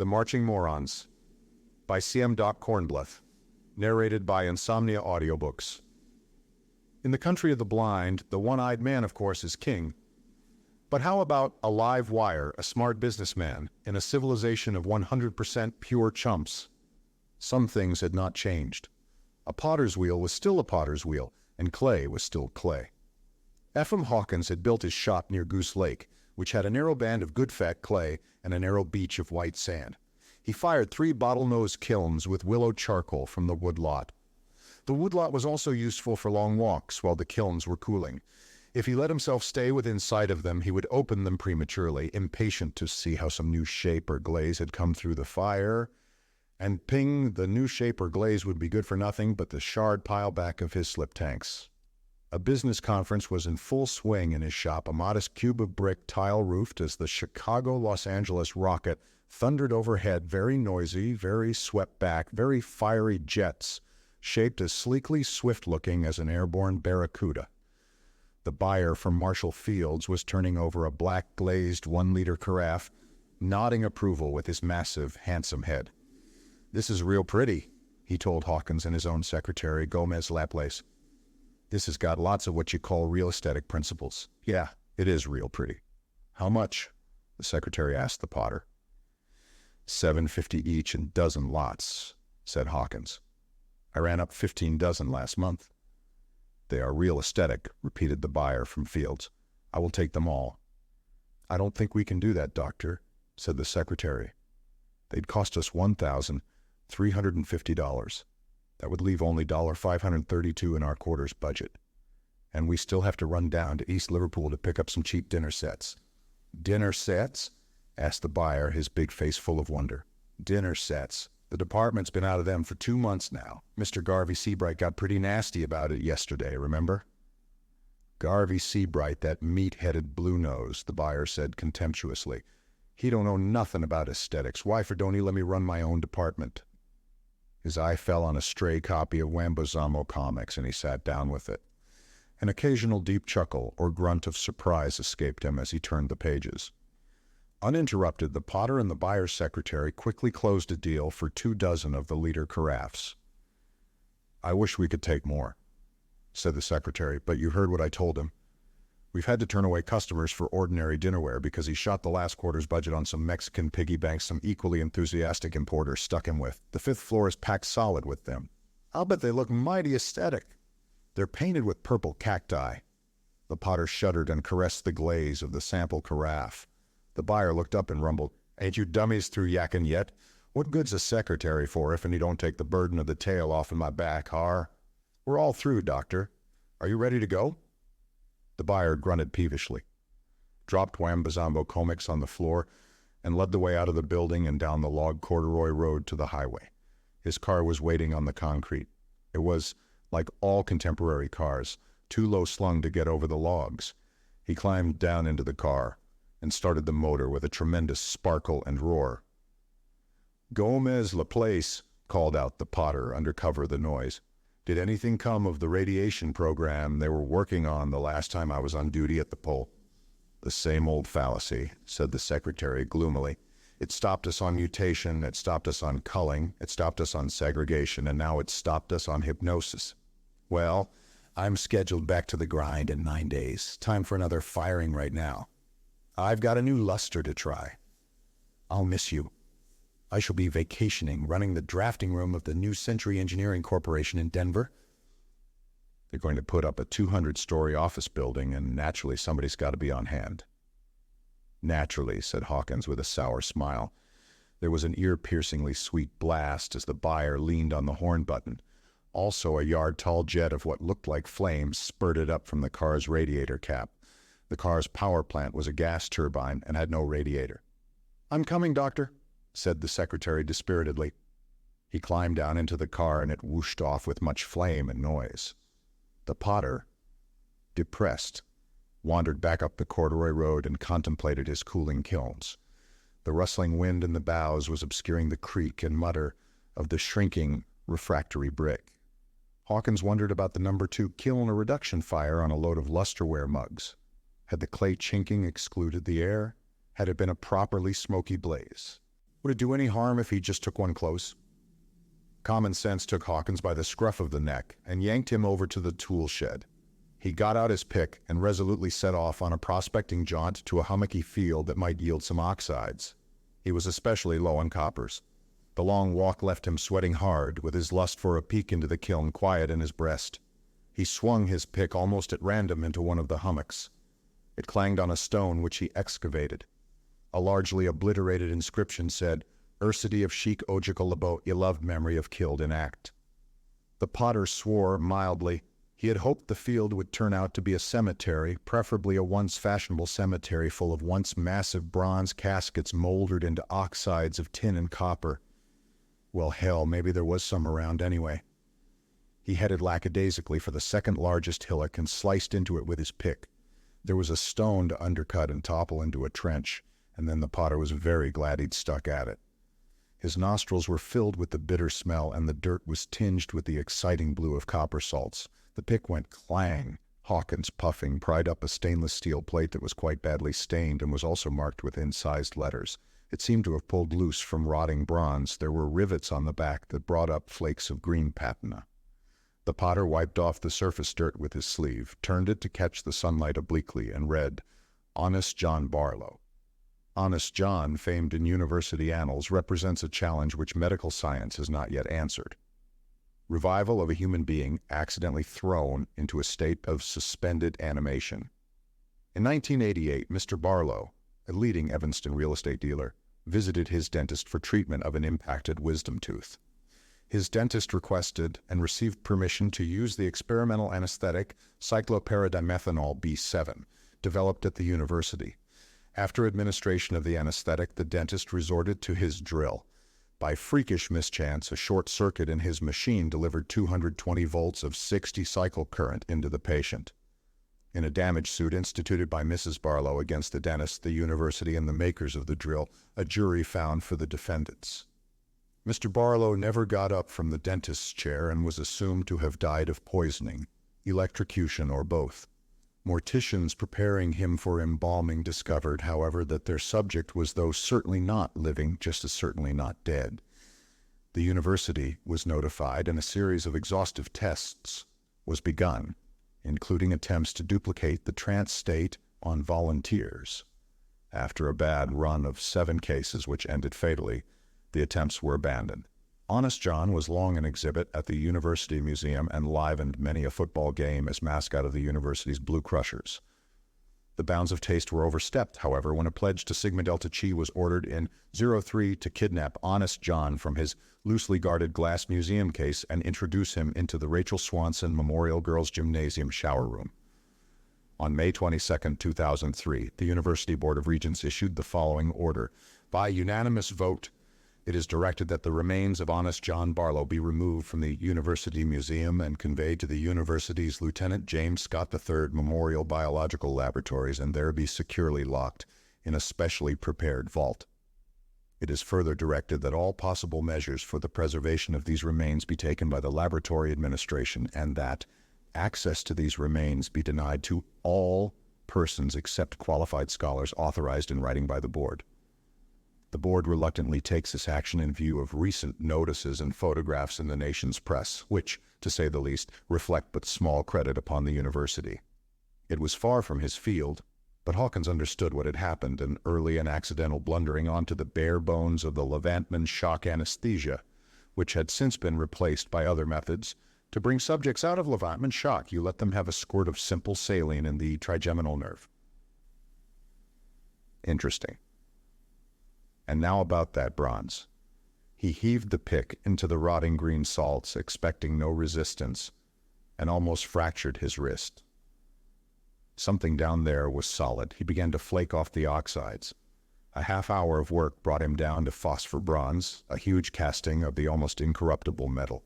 Marching Morons by C.M. Kornbluth, narrated by Insomnia Audiobooks. In the country of the blind, the one-eyed man, of course, is king. But how about a live wire, a smart businessman, in a civilization of 100% pure chumps? Some things had not changed. A potter's wheel was still a potter's wheel, and clay was still clay. Ephraim Hawkins had built his shop near Goose Lake, which had a narrow band of good fat clay and a narrow beach of white sand. He fired 3 bottle-nosed kilns with willow charcoal from the woodlot. The woodlot was also useful for long walks while the kilns were cooling. If he let himself stay within sight of them, he would open them prematurely, impatient to see how some new shape or glaze had come through the fire. And ping, the new shape or glaze would be good for nothing but the shard pile back of his slip tanks. A business conference was in full swing in his shop, a modest cube of brick tile-roofed as the Chicago-Los Angeles rocket thundered overhead, very noisy, very swept back, very fiery jets, shaped as sleekly swift-looking as an airborne barracuda. The buyer from Marshall Fields was turning over a black-glazed 1-liter carafe, nodding approval with his massive, handsome head. "This is real pretty," he told Hawkins and his own secretary, Gomez Laplace. "This has got lots of what you call real aesthetic principles." "Yeah, it is real pretty." "How much?" the secretary asked the potter. $7.50 each in dozen lots, said Hawkins. "I ran up 15 dozen last month." "They are real aesthetic," repeated the buyer from Fields. "I will take them all." "I don't think we can do that, doctor," said the secretary. "They'd cost us $1,350. That would leave only $532 in our quarter's budget. And we still have to run down to East Liverpool to pick up some cheap dinner sets." "Dinner sets?" asked the buyer, his big face full of wonder. "Dinner sets. The department's been out of them for 2 months now. Mr. Garvey Seabright got pretty nasty about it yesterday, remember?" "Garvey Seabright, that meat-headed blue-nose," the buyer said contemptuously. "He don't know nothing about aesthetics. Why for don't he let me run my own department?" His eye fell on a stray copy of Wambazamo comics, and he sat down with it. An occasional deep chuckle or grunt of surprise escaped him as he turned the pages. Uninterrupted, the potter and the buyer's secretary quickly closed a deal for 2 dozen of the liter carafes. "I wish we could take more," said the secretary, "but you heard what I told him. We've had to turn away customers for ordinary dinnerware because he shot the last quarter's budget on some Mexican piggy banks some equally enthusiastic importer stuck him with. The 5th floor is packed solid with them. I'll bet they look mighty aesthetic. They're painted with purple cacti." The potter shuddered and caressed the glaze of the sample carafe. The buyer looked up and rumbled, "Ain't you dummies through yakking yet? What good's a secretary for if he don't take the burden of the tale off in my back, har? We're all through, doctor. Are you ready to go?" The buyer grunted peevishly, dropped Wambazambo comics on the floor, and led the way out of the building and down the log corduroy road to the highway. His car was waiting on the concrete. It was, like all contemporary cars, too low slung to get over the logs. He climbed down into the car and started the motor with a tremendous sparkle and roar. "Gomez Laplace," called out the potter under cover of the noise. "Did anything come of the radiation program they were working on the last time I was on duty at the pole?" "The same old fallacy," said the secretary gloomily. "It stopped us on mutation, it stopped us on culling, it stopped us on segregation, and now it's stopped us on hypnosis. Well, I'm scheduled back to the grind in 9 days. Time for another firing right now. I've got a new luster to try. I'll miss you. I shall be vacationing, running the drafting room of the New Century Engineering Corporation in Denver. They're going to put up a 200-story office building, and naturally somebody's got to be on hand." "Naturally," said Hawkins with a sour smile. There was an ear-piercingly sweet blast as the buyer leaned on the horn button. Also, a yard-tall jet of what looked like flames spurted up from the car's radiator cap. The car's power plant was a gas turbine and had no radiator. "I'm coming, doctor," said the secretary dispiritedly. He climbed down into the car and it whooshed off with much flame and noise. The potter, depressed, wandered back up the corduroy road and contemplated his cooling kilns. The rustling wind in the boughs was obscuring the creak and mutter of the shrinking refractory brick. Hawkins wondered about the number 2 kiln or reduction fire on a load of lusterware mugs. Had the clay chinking excluded the air? Had it been a properly smoky blaze? Would it do any harm if he just took one close? Common sense took Hawkins by the scruff of the neck and yanked him over to the tool shed. He got out his pick and resolutely set off on a prospecting jaunt to a hummocky field that might yield some oxides. He was especially low on coppers. The long walk left him sweating hard, with his lust for a peek into the kiln quiet in his breast. He swung his pick almost at random into one of the hummocks. It clanged on a stone which he excavated. A largely obliterated inscription said, "Ursity of Sheik Ojical Labo, ye loved memory of killed in act." The potter swore mildly. He had hoped the field would turn out to be a cemetery, preferably a once fashionable cemetery full of once massive bronze caskets moldered into oxides of tin and copper. Well, hell, maybe there was some around anyway. He headed lackadaisically for the second largest hillock and sliced into it with his pick. There was a stone to undercut and topple into a trench, and then the potter was very glad he'd stuck at it. His nostrils were filled with the bitter smell, and the dirt was tinged with the exciting blue of copper salts. The pick went clang. Hawkins, puffing, pried up a stainless steel plate that was quite badly stained and was also marked with incised letters. It seemed to have pulled loose from rotting bronze. There were rivets on the back that brought up flakes of green patina. The potter wiped off the surface dirt with his sleeve, turned it to catch the sunlight obliquely, and read, "Honest John Barlow." Honest John, famed in university annals, represents a challenge which medical science has not yet answered. Revival of a human being accidentally thrown into a state of suspended animation. In 1988, Mr. Barlow, a leading Evanston real estate dealer, visited his dentist for treatment of an impacted wisdom tooth. His dentist requested and received permission to use the experimental anesthetic cyclopyridimethanol B7, developed at the university. After administration of the anesthetic, the dentist resorted to his drill. By freakish mischance, a short circuit in his machine delivered 220 volts of 60 cycle current into the patient. In a damage suit instituted by Mrs. Barlow against the dentist, the university, and the makers of the drill, a jury found for the defendants. Mr. Barlow never got up from the dentist's chair and was assumed to have died of poisoning, electrocution, or both. Morticians preparing him for embalming discovered, however, that their subject was, though certainly not living, just as certainly not dead. The university was notified, and a series of exhaustive tests was begun, including attempts to duplicate the trance state on volunteers. After a bad run of 7 cases which ended fatally, the attempts were abandoned. Honest John was long an exhibit at the University Museum and livened many a football game as mascot of the university's Blue Crushers. The bounds of taste were overstepped, however, when a pledge to Sigma Delta Chi was ordered in 03 to kidnap Honest John from his loosely guarded glass museum case and introduce him into the Rachel Swanson Memorial Girls Gymnasium shower room. On May 22, 2003, the University Board of Regents issued the following order. By unanimous vote, it is directed that the remains of Honest John Barlow be removed from the University Museum and conveyed to the university's Lieutenant James Scott III Memorial Biological Laboratories and there be securely locked in a specially prepared vault. It is further directed that all possible measures for the preservation of these remains be taken by the laboratory administration and that access to these remains be denied to all persons except qualified scholars authorized in writing by the board. The board reluctantly takes this action in view of recent notices and photographs in the nation's press, which, to say the least, reflect but small credit upon the university. It was far from his field, but Hawkins understood what had happened, an early and accidental blundering onto the bare bones of the Levantman shock anesthesia, which had since been replaced by other methods. To bring subjects out of Levantman shock, you let them have a squirt of simple saline in the trigeminal nerve. Interesting. And now about that bronze. He heaved the pick into the rotting green salts, expecting no resistance, and almost fractured his wrist. Something down there was solid. He began to flake off the oxides. A half hour of work brought him down to phosphor bronze, a huge casting of the almost incorruptible metal.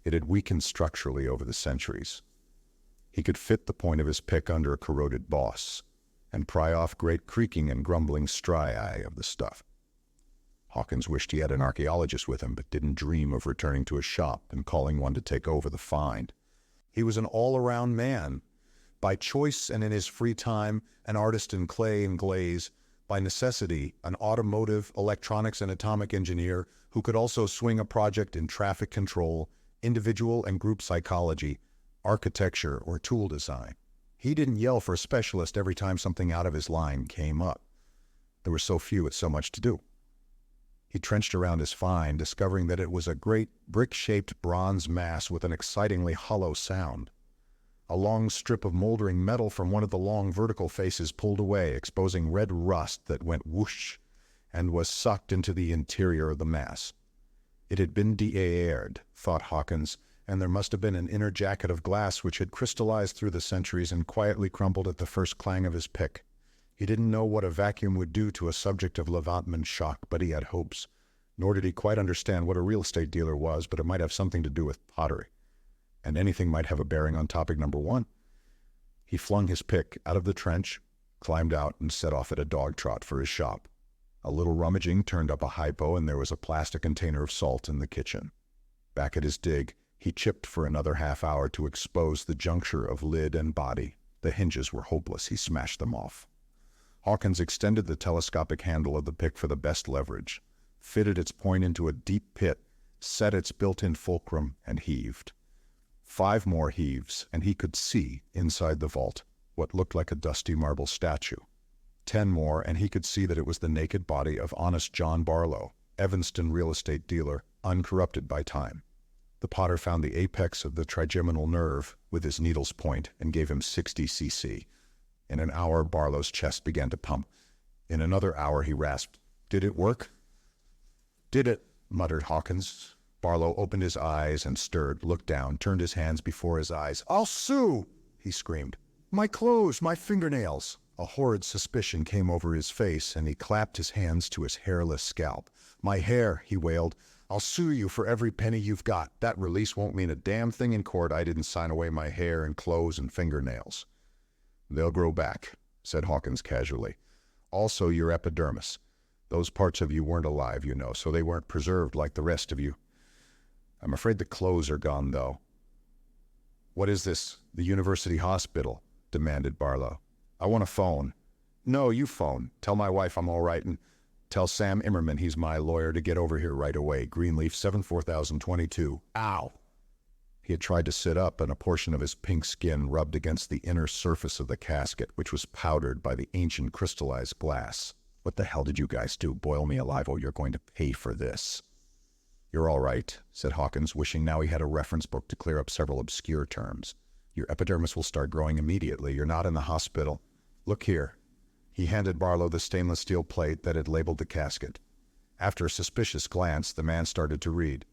It had weakened structurally over the centuries. He could fit the point of his pick under a corroded boss and pry off great creaking and grumbling striae of the stuff. Hawkins wished he had an archaeologist with him, but didn't dream of returning to his shop and calling one to take over the find. He was an all-around man. By choice and in his free time, an artist in clay and glaze, By necessity, an automotive, electronics, and atomic engineer who could also swing a project in traffic control, individual and group psychology, architecture, or tool design. He didn't yell for a specialist every time something out of his line came up. There were so few with so much to do. He trenched around his find, discovering that it was a great brick-shaped bronze mass with an excitingly hollow sound. A long strip of moldering metal from one of the long vertical faces pulled away, exposing red rust that went whoosh and was sucked into the interior of the mass. It had been de-aired, thought Hawkins, and there must have been an inner jacket of glass which had crystallized through the centuries and quietly crumbled at the first clang of his pick. He didn't know what a vacuum would do to a subject of Levantman shock, but he had hopes. Nor did he quite understand what a real estate dealer was, but it might have something to do with pottery. And anything might have a bearing on topic number 1. He flung his pick out of the trench, climbed out, and set off at a dog trot for his shop. A little rummaging turned up a hypo, and there was a plastic container of salt in the kitchen. Back at his dig, he chipped for another half hour to expose the juncture of lid and body. The hinges were hopeless. He smashed them off. Hawkins extended the telescopic handle of the pick for the best leverage, fitted its point into a deep pit, set its built-in fulcrum, and heaved. 5 more heaves, and he could see, inside the vault, what looked like a dusty marble statue. 10 more, and he could see that it was the naked body of honest John Barlow, Evanston real estate dealer, uncorrupted by time. The potter found the apex of the trigeminal nerve with his needle's point and gave him 60 cc. In an hour, Barlow's chest began to pump. In another hour, he rasped, "Did it work?" "Did it," muttered Hawkins. Barlow opened his eyes and stirred, looked down, turned his hands before his eyes. "I'll sue!" he screamed. "My clothes, my fingernails!" A horrid suspicion came over his face, and he clapped his hands to his hairless scalp. "My hair," he wailed. "I'll sue you for every penny you've got. That release won't mean a damn thing in court. I didn't sign away my hair and clothes and fingernails." "They'll grow back," said Hawkins casually. "Also your epidermis. Those parts of you weren't alive, you know, so they weren't preserved like the rest of you. I'm afraid the clothes are gone, though." "What is this, the university hospital?" demanded Barlow. "I want a phone." "No, you phone. Tell my wife I'm all right, and tell Sam Immerman he's my lawyer to get over here right away. Greenleaf 74022. Ow!" He had tried to sit up, and a portion of his pink skin rubbed against the inner surface of the casket, which was powdered by the ancient crystallized glass. "What the hell did you guys do? Boil me alive, or you're going to pay for this." "You're all right," said Hawkins, wishing now he had a reference book to clear up several obscure terms. "Your epidermis will start growing immediately. You're not in the hospital. Look here." He handed Barlow the stainless steel plate that had labeled the casket. After a suspicious glance, the man started to read.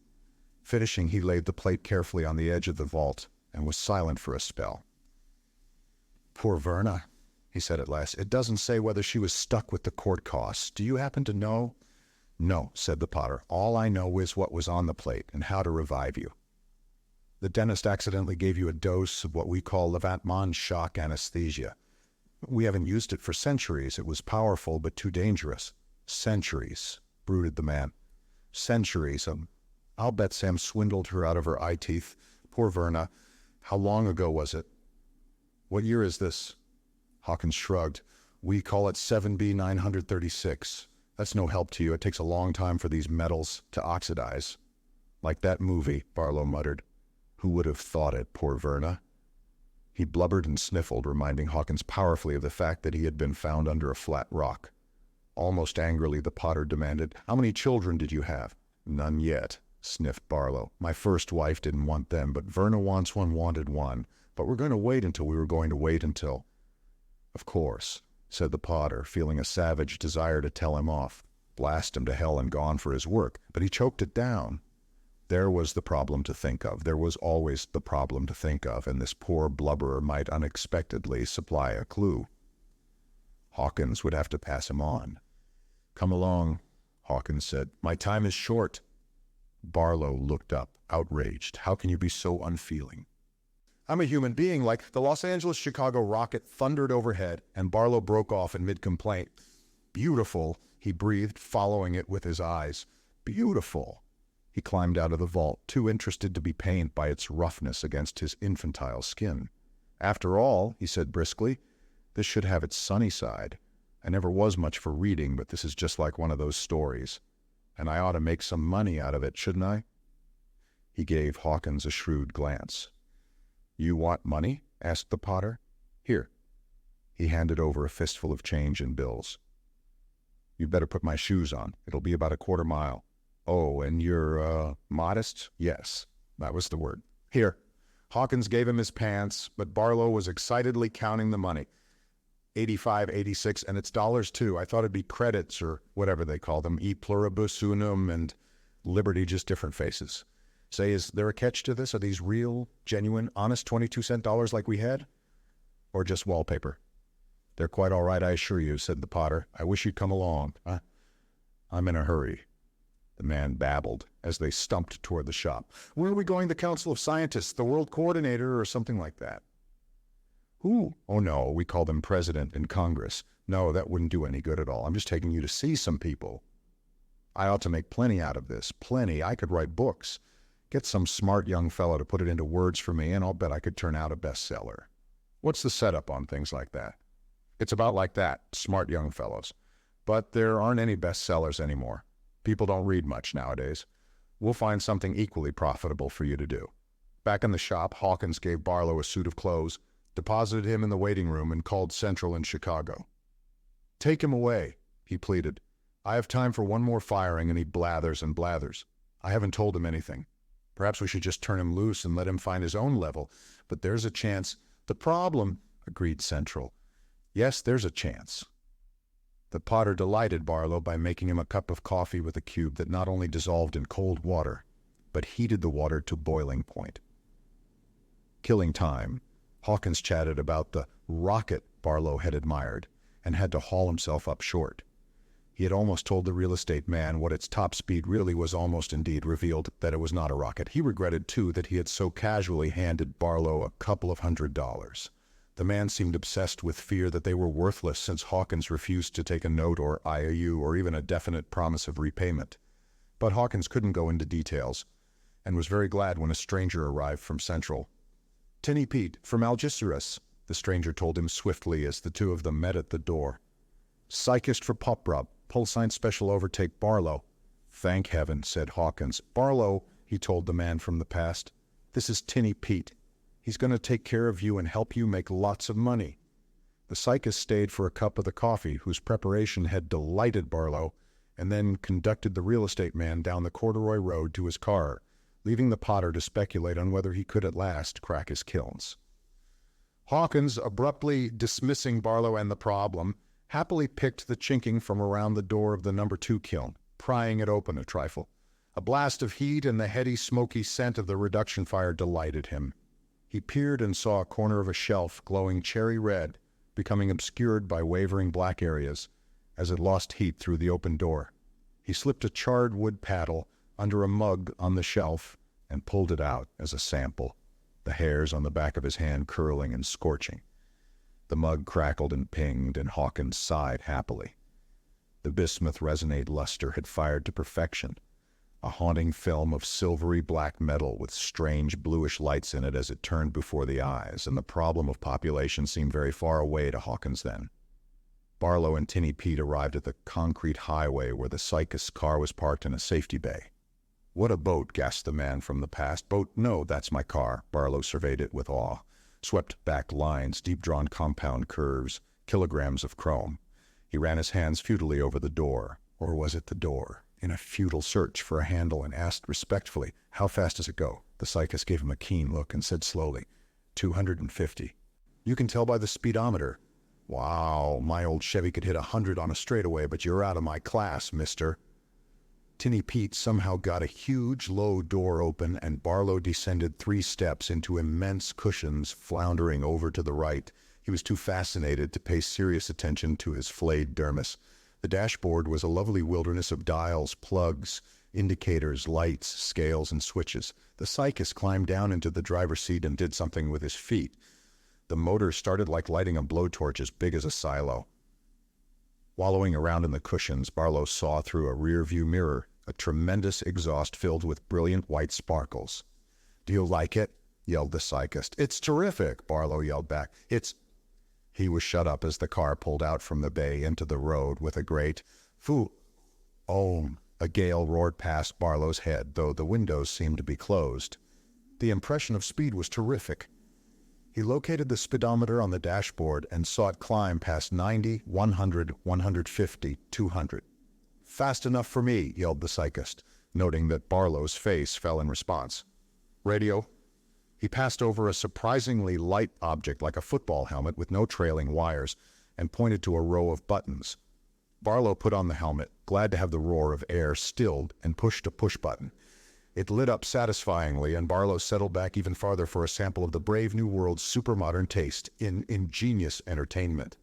Finishing, he laid the plate carefully on the edge of the vault and was silent for a spell. "Poor Verna," he said at last. "It doesn't say whether she was stuck with the court costs. Do you happen to know?" "No," said the potter. "All I know is what was on the plate and how to revive you. The dentist accidentally gave you a dose of what we call Levantman shock anesthesia. We haven't used it for centuries. It was powerful but too dangerous." "Centuries," brooded the man. "Centuries. I'll bet Sam swindled her out of her eye teeth. Poor Verna. How long ago was it?" "What year is this?" Hawkins shrugged. "We call it 7B 936. That's no help to you. It takes a long time for these metals to oxidize." "Like that movie," Barlow muttered. "Who would have thought it, poor Verna?" He blubbered and sniffled, reminding Hawkins powerfully of the fact that he had been found under a flat rock. Almost angrily, the potter demanded, "How many children did you have?" "None yet," sniffed Barlow. "My first wife didn't want them, but Verna wanted one. But we're going to wait until we were going to wait until—" "Of course," said the potter, feeling a savage desire to tell him off, blast him to hell and gone for his work, but he choked it down. There was the problem to think of. There was always the problem to think of, and this poor blubberer might unexpectedly supply a clue. Hawkins would have to pass him on. "Come along," Hawkins said. "My time is short." Barlow looked up, outraged. "How can you be so unfeeling?" "I'm a human being, like..." The Los Angeles-Chicago rocket thundered overhead, and Barlow broke off in mid-complaint. "Beautiful," he breathed, following it with his eyes. "Beautiful." He climbed out of the vault, too interested to be pained by its roughness against his infantile skin. "After all," he said briskly, "this should have its sunny side. I never was much for reading, but this is just like one of those stories. And I ought to make some money out of it, shouldn't I?" He gave Hawkins a shrewd glance. "You want money?" asked the potter. "Here." He handed over a fistful of change and bills. "You'd better put my shoes on. It'll be about a quarter mile. Oh, and you're, modest?" "Yes, that was the word. Here." Hawkins gave him his pants, but Barlow was excitedly counting the money. 85, 86, and it's dollars too. I thought it'd be credits or whatever they call them, e pluribus unum and liberty, just different faces. Say, is there a catch to this? Are these real, genuine, honest 22-cent dollars like we had? Or just wallpaper? "They're quite all right, I assure you," said the potter. "I wish you'd come along." I'm in a hurry." The man babbled as they stumped toward the shop. "Where are we going? The Council of Scientists, the World Coordinator, or something like that." "Who?" "Oh, no, we call them President and Congress. No, that wouldn't do any good at all. I'm just taking you to see some people. I ought to make plenty out of this. Plenty. I could write books. Get some smart young fellow to put it into words for me, and I'll bet I could turn out a bestseller. What's the setup on things like that?" "It's about like that, smart young fellows. But there aren't any bestsellers anymore. People don't read much nowadays. We'll find something equally profitable for you to do." Back in the shop, Hawkins gave Barlow a suit of clothes, deposited him in the waiting room, and called Central in Chicago. "Take him away," he pleaded. "I have time for one more firing," and he blathers and blathers. "I haven't told him anything. Perhaps we should just turn him loose and let him find his own level. But there's a chance." "The problem," agreed Central. "Yes, there's a chance." The potter delighted Barlow by making him a cup of coffee with a cube that not only dissolved in cold water, but heated the water to boiling point. Killing time, Hawkins chatted about the rocket Barlow had admired and had to haul himself up short. He had almost told the real estate man what its top speed really was, almost indeed revealed that it was not a rocket. He regretted, too, that he had so casually handed Barlow a couple of $100. The man seemed obsessed with fear that they were worthless since Hawkins refused to take a note or IOU or even a definite promise of repayment. But Hawkins couldn't go into details, and was very glad when a stranger arrived from Central. "Tinny Pete, from Algeciras," the stranger told him swiftly as the two of them met at the door. "Psychist for Poprub, Pulsine Special Overtake Barlow." "Thank heaven," said Hawkins. "Barlow," he told the man from the past, "this is Tinny Pete. He's going to take care of you and help you make lots of money." The psychist stayed for a cup of the coffee, whose preparation had delighted Barlow, and then conducted the real estate man down the corduroy road to his car, leaving the potter to speculate on whether he could at last crack his kilns. Hawkins, abruptly dismissing Barlow and the problem, happily picked the chinking from around the door of the No. 2 kiln, prying it open a trifle. A blast of heat and the heady, smoky scent of the reduction fire delighted him. He peered and saw a corner of a shelf glowing cherry red, becoming obscured by wavering black areas as it lost heat through the open door. He slipped a charred wood paddle under a mug on the shelf and pulled it out as a sample, the hairs on the back of his hand curling and scorching. The mug crackled and pinged, and Hawkins sighed happily. The bismuth resonate luster had fired to perfection, a haunting film of silvery black metal with strange bluish lights in it as it turned before the eyes, and the problem of population seemed very far away to Hawkins then. Barlow and Tinny Pete arrived at the concrete highway where the psychist's car was parked in a safety bay. "What a boat," gasped the man from the past. "Boat? No, that's my car." Barlow surveyed it with awe. Swept back lines, deep-drawn compound curves, kilograms of chrome. He ran his hands futilely over the door, or was it the door, in a futile search for a handle, and asked respectfully, "How fast does it go?" The psychist gave him a keen look and said slowly, 250. "You can tell by the speedometer." "Wow, my old Chevy could hit 100 on a straightaway, but you're out of my class, mister." Tinny Pete somehow got a huge, low door open, and Barlow descended 3 steps into immense cushions floundering over to the right. He was too fascinated to pay serious attention to his flayed dermis. The dashboard was a lovely wilderness of dials, plugs, indicators, lights, scales, and switches. The psychist climbed down into the driver's seat and did something with his feet. The motor started like lighting a blowtorch as big as a silo. Wallowing around in the cushions, Barlow saw through a rear-view mirror a tremendous exhaust filled with brilliant white sparkles. "Do you like it?" yelled the psychist. "It's terrific," Barlow yelled back. He was shut up as the car pulled out from the bay into the road with a great "Foo! Ohm!" A gale roared past Barlow's head, though the windows seemed to be closed. The impression of speed was terrific. He located the speedometer on the dashboard and saw it climb past 90, 100, 150, 200. "Fast enough for me," yelled the psychist, noting that Barlow's face fell in response. "Radio?" He passed over a surprisingly light object like a football helmet with no trailing wires and pointed to a row of buttons. Barlow put on the helmet, glad to have the roar of air stilled, and pushed a push button. It lit up satisfyingly, and Barlow settled back even farther for a sample of the brave new world's supermodern taste in ingenious entertainment.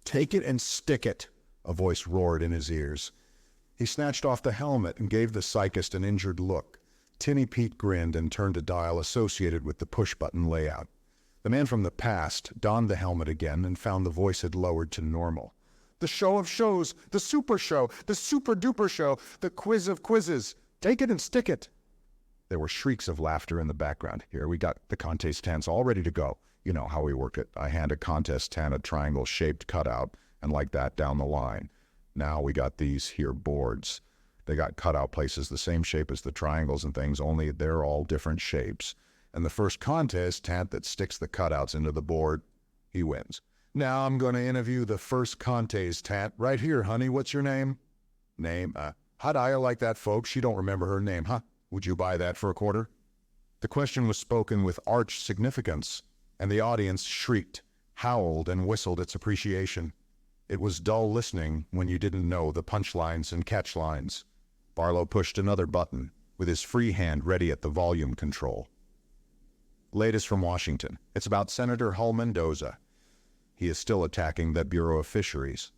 "Take it and stick it," a voice roared in his ears. He snatched off the helmet and gave the psychist an injured look. Tinny Pete grinned and turned a dial associated with the push-button layout. The man from the past donned the helmet again and found the voice had lowered to normal. "The show of shows, the super show, the super-duper show, the quiz of quizzes. Take it and stick it." There were shrieks of laughter in the background. Here we got the contest tents all ready to go. You know how we work it. I hand a contest tent a triangle-shaped cutout, and like that down the line. Now we got these here boards. They got cutout places the same shape as the triangles and things, only they're all different shapes. And the first contest tent that sticks the cutouts into the board, he wins. "Now I'm going to interview the first contest tent. Right here, honey, what's your name?" "Name? How'd I like that, folks? She don't remember her name, huh? Would you buy that for a quarter?" The question was spoken with arch significance, and the audience shrieked, howled, and whistled its appreciation. It was dull listening when you didn't know the punchlines and catchlines. Barlow pushed another button, with his free hand ready at the volume control. Latest from Washington. It's about Senator Hull Mendoza. He is still attacking the Bureau of Fisheries.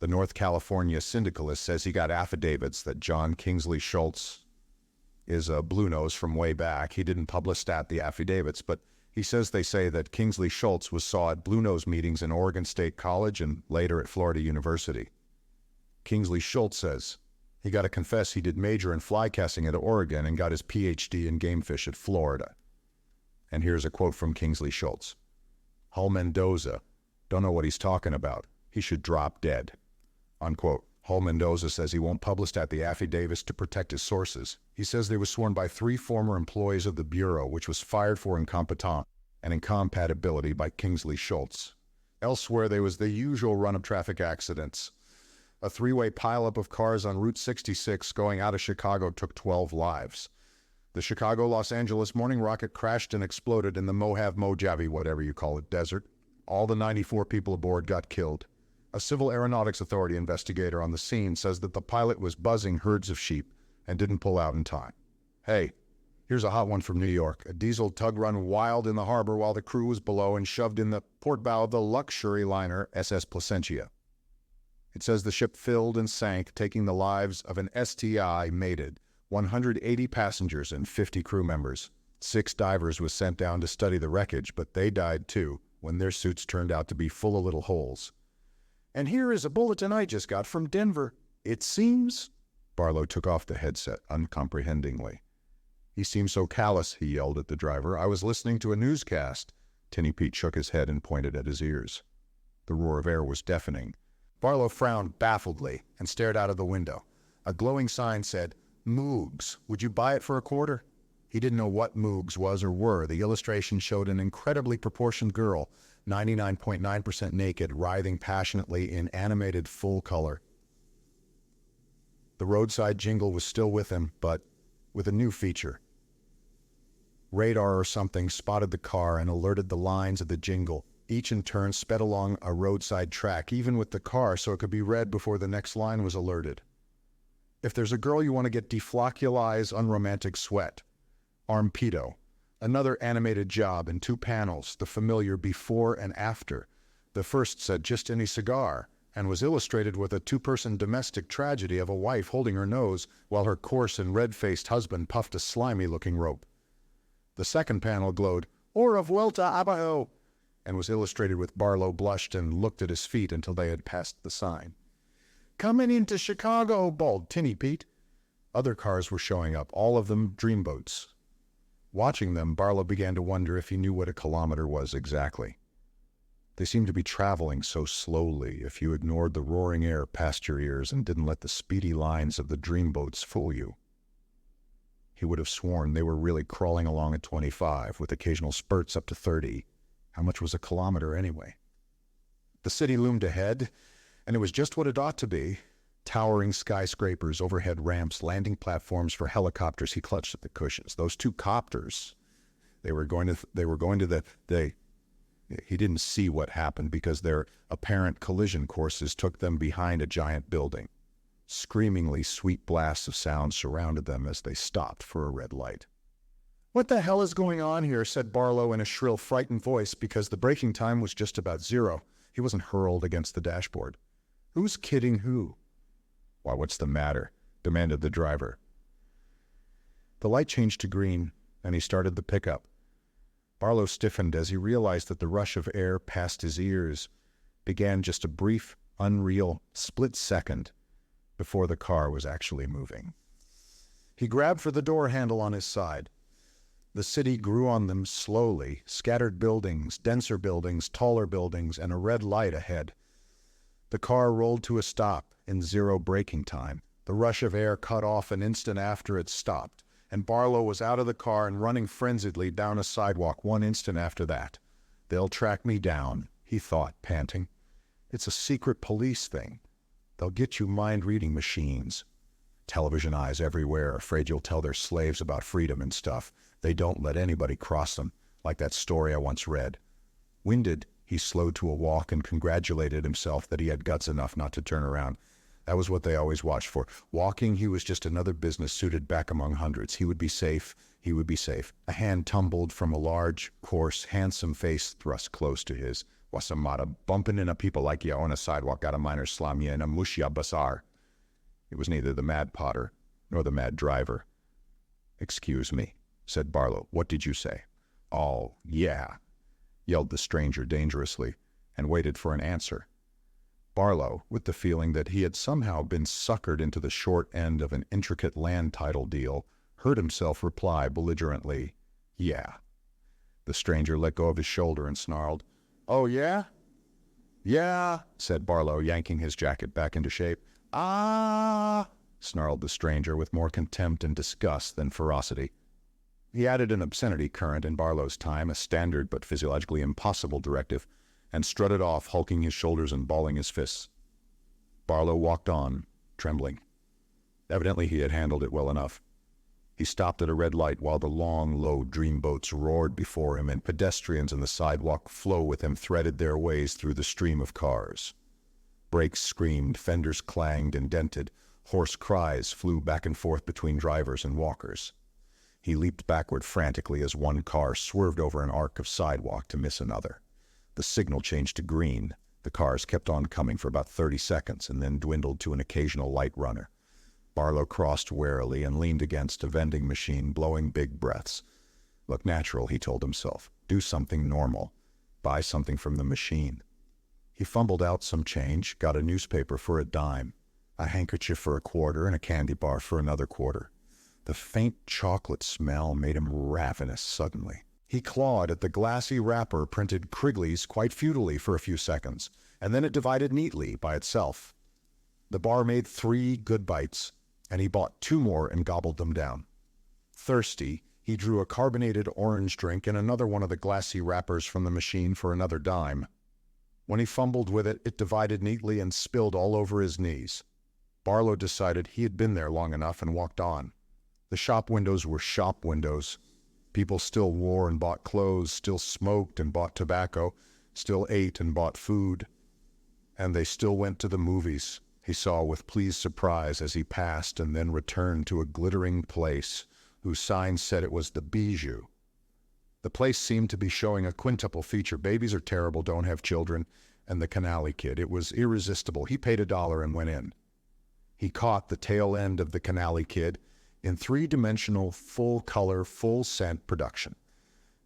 The North California syndicalist says he got affidavits that John Kingsley Schultz is a blue nose from way back. He didn't publistat the affidavits, but he says they say that Kingsley Schultz was saw at blue nose meetings in Oregon State College and later at Florida University. Kingsley Schultz says he got to confess he did major in fly casting at Oregon and got his PhD in game fish at Florida. And here's a quote from Kingsley Schultz. "Hull Mendoza, don't know what he's talking about. He should drop dead." Unquote. Hull Mendoza says he won't publistat the affidavits to protect his sources. He says they were sworn by 3 former employees of the Bureau, which was fired for incompetence and incompatibility by Kingsley Schultz. Elsewhere, there was the usual run of traffic accidents. A 3-way pileup of cars on Route 66 going out of Chicago took 12 lives. The Chicago-Los Angeles morning rocket crashed and exploded in the Mojave, whatever you call it, desert. All the 94 people aboard got killed. A Civil Aeronautics Authority investigator on the scene says that the pilot was buzzing herds of sheep and didn't pull out in time. Hey, here's a hot one from New York. A diesel tug run wild in the harbor while the crew was below and shoved in the port bow of the luxury liner SS Placentia. It says the ship filled and sank, taking the lives of an STI mated, 180 passengers and 50 crew members. 6 divers was sent down to study the wreckage, but they died too when their suits turned out to be full of little holes. "And here is a bulletin I just got from Denver. It seems—" Barlow took off the headset uncomprehendingly. "He seemed so callous," he yelled at the driver. "I was listening to a newscast." Tinny Pete shook his head and pointed at his ears. The roar of air was deafening. Barlow frowned baffledly and stared out of the window. A glowing sign said, "Moogs, would you buy it for a quarter?" He didn't know what Moogs was or were. The illustration showed an incredibly proportioned girl, 99.9% naked, writhing passionately in animated full color. The roadside jingle was still with him, but with a new feature. Radar or something spotted the car and alerted the lines of the jingle. Each in turn sped along a roadside track, even with the car, so it could be read before the next line was alerted. If there's a girl you want to get deflocculize unromantic sweat. Armpedo. Another animated job in 2 panels, the familiar before and after. The first said just any cigar, and was illustrated with a 2-person domestic tragedy of a wife holding her nose while her coarse and red-faced husband puffed a slimy-looking rope. The second panel glowed, "Hora vuelta abajo," and was illustrated with Barlow blushed and looked at his feet until they had passed the sign. "Coming into Chicago," bawled Tinny Pete. Other cars were showing up, all of them dreamboats. Watching them, Barlow began to wonder if he knew what a kilometer was exactly. They seemed to be traveling so slowly if you ignored the roaring air past your ears and didn't let the speedy lines of the dreamboats fool you. He would have sworn they were really crawling along at 25, with occasional spurts up to 30. How much was a kilometer anyway? The city loomed ahead, and it was just what it ought to be. Towering skyscrapers, overhead ramps, landing platforms for helicopters. He clutched at the cushions. Those two copters, he didn't see what happened because their apparent collision courses took them behind a giant building. Screamingly sweet blasts of sound surrounded them as they stopped for a red light. "What the hell is going on here?" said Barlow in a shrill, frightened voice, because the braking time was just about 0. He wasn't hurled against the dashboard. "Who's kidding who?" "Why, what's the matter?" demanded the driver. The light changed to green, and he started the pickup. Barlow stiffened as he realized that the rush of air past his ears began just a brief, unreal, split second before the car was actually moving. He grabbed for the door handle on his side. The city grew on them slowly, scattered buildings, denser buildings, taller buildings, and a red light ahead. The car rolled to a stop in 0 braking time. The rush of air cut off an instant after it stopped, and Barlow was out of the car and running frenziedly down a sidewalk 1 instant after that. "They'll track me down," he thought, panting. "It's a secret police thing. They'll get you mind-reading machines. Television eyes everywhere, afraid you'll tell their slaves about freedom and stuff. They don't let anybody cross them, like that story I once read." Winded, he slowed to a walk and congratulated himself that he had guts enough not to turn around. That was what they always watched for. Walking, he was just another business suited back among hundreds. He would be safe. He would be safe. A hand tumbled from a large, coarse, handsome face thrust close to his. "Wasamata, bumping into people like you on a sidewalk got a minor slam you in a mushya basar." It was neither the mad potter nor the mad driver. "Excuse me," said Barlow. "What did you say?" "Oh, yeah," yelled the stranger dangerously, and waited for an answer. Barlow, with the feeling that he had somehow been suckered into the short end of an intricate land title deal, heard himself reply belligerently, "Yeah." The stranger let go of his shoulder and snarled, "Oh, yeah?" "Yeah," said Barlow, yanking his jacket back into shape. "Ah," snarled the stranger with more contempt and disgust than ferocity. He added an obscenity current in Barlow's time, a standard but physiologically impossible directive, and strutted off, hulking his shoulders and balling his fists. Barlow walked on, trembling. Evidently he had handled it well enough. He stopped at a red light while the long, low dreamboats roared before him and pedestrians in the sidewalk flow with him threaded their ways through the stream of cars. Brakes screamed, fenders clanged and dented, hoarse cries flew back and forth between drivers and walkers. He leaped backward frantically as one car swerved over an arc of sidewalk to miss another. The signal changed to green. The cars kept on coming for about 30 seconds and then dwindled to an occasional light runner. Barlow crossed warily and leaned against a vending machine, blowing big breaths. Look natural, he told himself. Do something normal. Buy something from the machine. He fumbled out some change, got a newspaper for a dime, a handkerchief for a quarter, and a candy bar for another quarter. The faint chocolate smell made him ravenous suddenly. He clawed at the glassy wrapper printed Krigley's quite futilely for a few seconds, and then it divided neatly by itself. The bar made 3 good bites, and he bought 2 more and gobbled them down. Thirsty, he drew a carbonated orange drink and another one of the glassy wrappers from the machine for another dime. When he fumbled with it, it divided neatly and spilled all over his knees. Barlow decided he had been there long enough and walked on. The shop windows were shop windows. People still wore and bought clothes, still smoked and bought tobacco, still ate and bought food. And they still went to the movies, he saw with pleased surprise as he passed and then returned to a glittering place whose sign said it was the Bijou. The place seemed to be showing a quintuple feature. Babies are terrible, don't have children, and the Canali Kid. It was irresistible. He paid $1 and went in. He caught the tail end of the Canali Kid in 3-dimensional, full-color, full-scent production.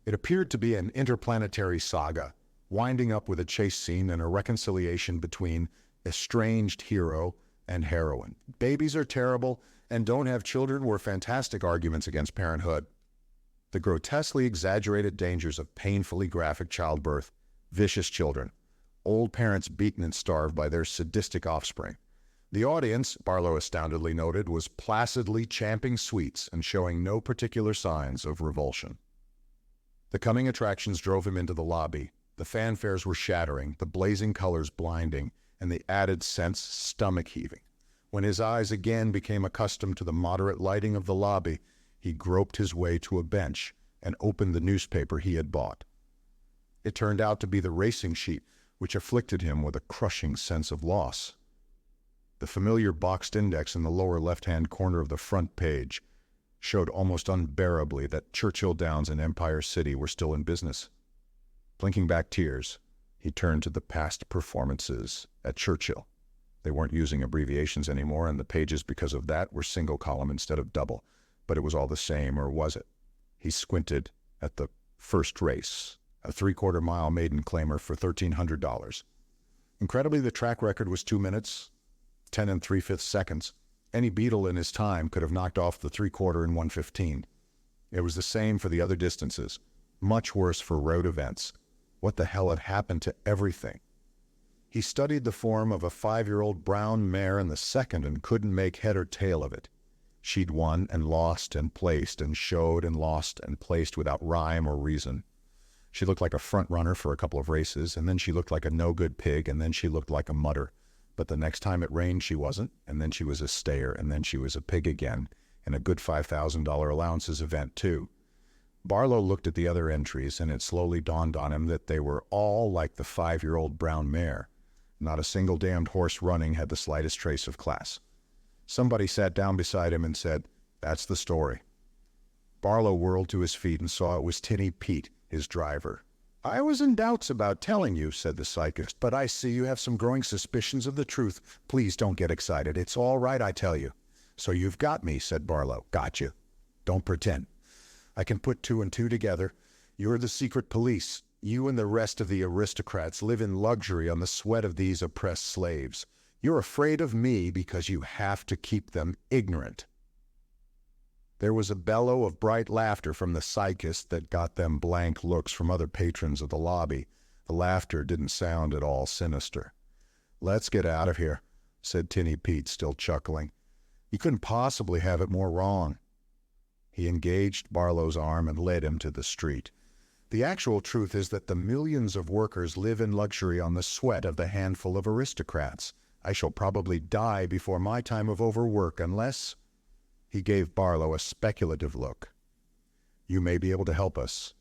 It appeared to be an interplanetary saga, winding up with a chase scene and a reconciliation between estranged hero and heroine. Babies are terrible and don't have children were fantastic arguments against parenthood. The grotesquely exaggerated dangers of painfully graphic childbirth Vicious children. Old parents beaten and starved by their sadistic offspring. The audience, Barlow astoundedly noted, was placidly champing sweets and showing no particular signs of revulsion. The coming attractions drove him into the lobby. The fanfares were shattering, the blazing colors blinding, and the added sense stomach-heaving. When his eyes again became accustomed to the moderate lighting of the lobby, he groped his way to a bench and opened the newspaper he had bought. It turned out to be the racing sheet, which afflicted him with a crushing sense of loss. The familiar boxed index in the lower left-hand corner of the front page showed almost unbearably that Churchill Downs and Empire City were still in business. Blinking back tears, he turned to the past performances at Churchill. They weren't using abbreviations anymore, and the pages, because of that, were single column instead of double. But it was all the same, or was it? He squinted at the first race, a 3/4 mile maiden claimer for $1,300. Incredibly, the track record was 2 minutes, 10 3/5 seconds. Any beetle in his time could have knocked off the 3/4 in 1:15. It was the same for the other distances. Much worse for road events. What the hell had happened to everything? He studied the form of a 5-year-old brown mare in the second and couldn't make head or tail of it. She'd won and lost and placed and showed and lost and placed without rhyme or reason. She looked like a front runner for a couple of races, and then she looked like a no-good pig, and then she looked like a mutter. But the next time it rained, she wasn't, and then she was a stayer, and then she was a pig again, and a good $5,000 allowances event, too. Barlow looked at the other entries, and it slowly dawned on him that they were all like the 5-year-old brown mare. Not a single damned horse running had the slightest trace of class. Somebody sat down beside him and said, "That's the story." Barlow whirled to his feet and saw it was Tinny Pete, his driver. "I was in doubts about telling you," said the psychist, "but I see you have some growing suspicions of the truth. Please don't get excited. It's all right, I tell you." "So you've got me," said Barlow. "Got you. Don't pretend. I can put 2 and 2 together. You're the secret police. You and the rest of the aristocrats live in luxury on the sweat of these oppressed slaves. You're afraid of me because you have to keep them ignorant." There was a bellow of bright laughter from the psychist that got them blank looks from other patrons of the lobby. The laughter didn't sound at all sinister. "Let's get out of here," said Tinny Pete, still chuckling. "You couldn't possibly have it more wrong." He engaged Barlow's arm and led him to the street. "The actual truth is that the millions of workers live in luxury on the sweat of the handful of aristocrats. I shall probably die before my time of overwork unless—" He gave Barlow a speculative look. "You may be able to help us."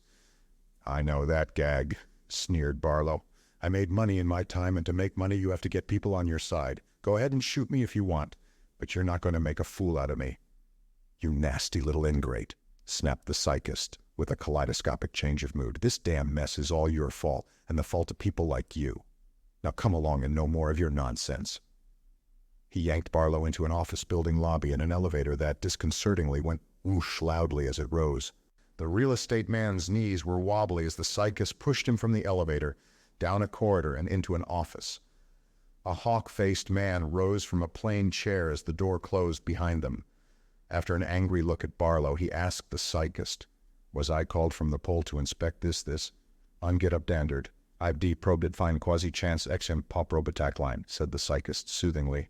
"I know that gag," sneered Barlow. "I made money in my time, and to make money you have to get people on your side. Go ahead and shoot me if you want, but you're not going to make a fool out of me." "You nasty little ingrate," snapped the psychist with a kaleidoscopic change of mood. "This damn mess is all your fault, and the fault of people like you. Now come along and no more of your nonsense." He yanked Barlow into an office building lobby in an elevator that disconcertingly went whoosh loudly as it rose. The real estate man's knees were wobbly as the psychist pushed him from the elevator, down a corridor and into an office. A hawk-faced man rose from a plain chair as the door closed behind them. After an angry look at Barlow, he asked the psychist, "Was I called from the pole to inspect this? I'm get up dandard. I've deprobed it fine quasi-chance exim poprobatak line," said the psychist soothingly.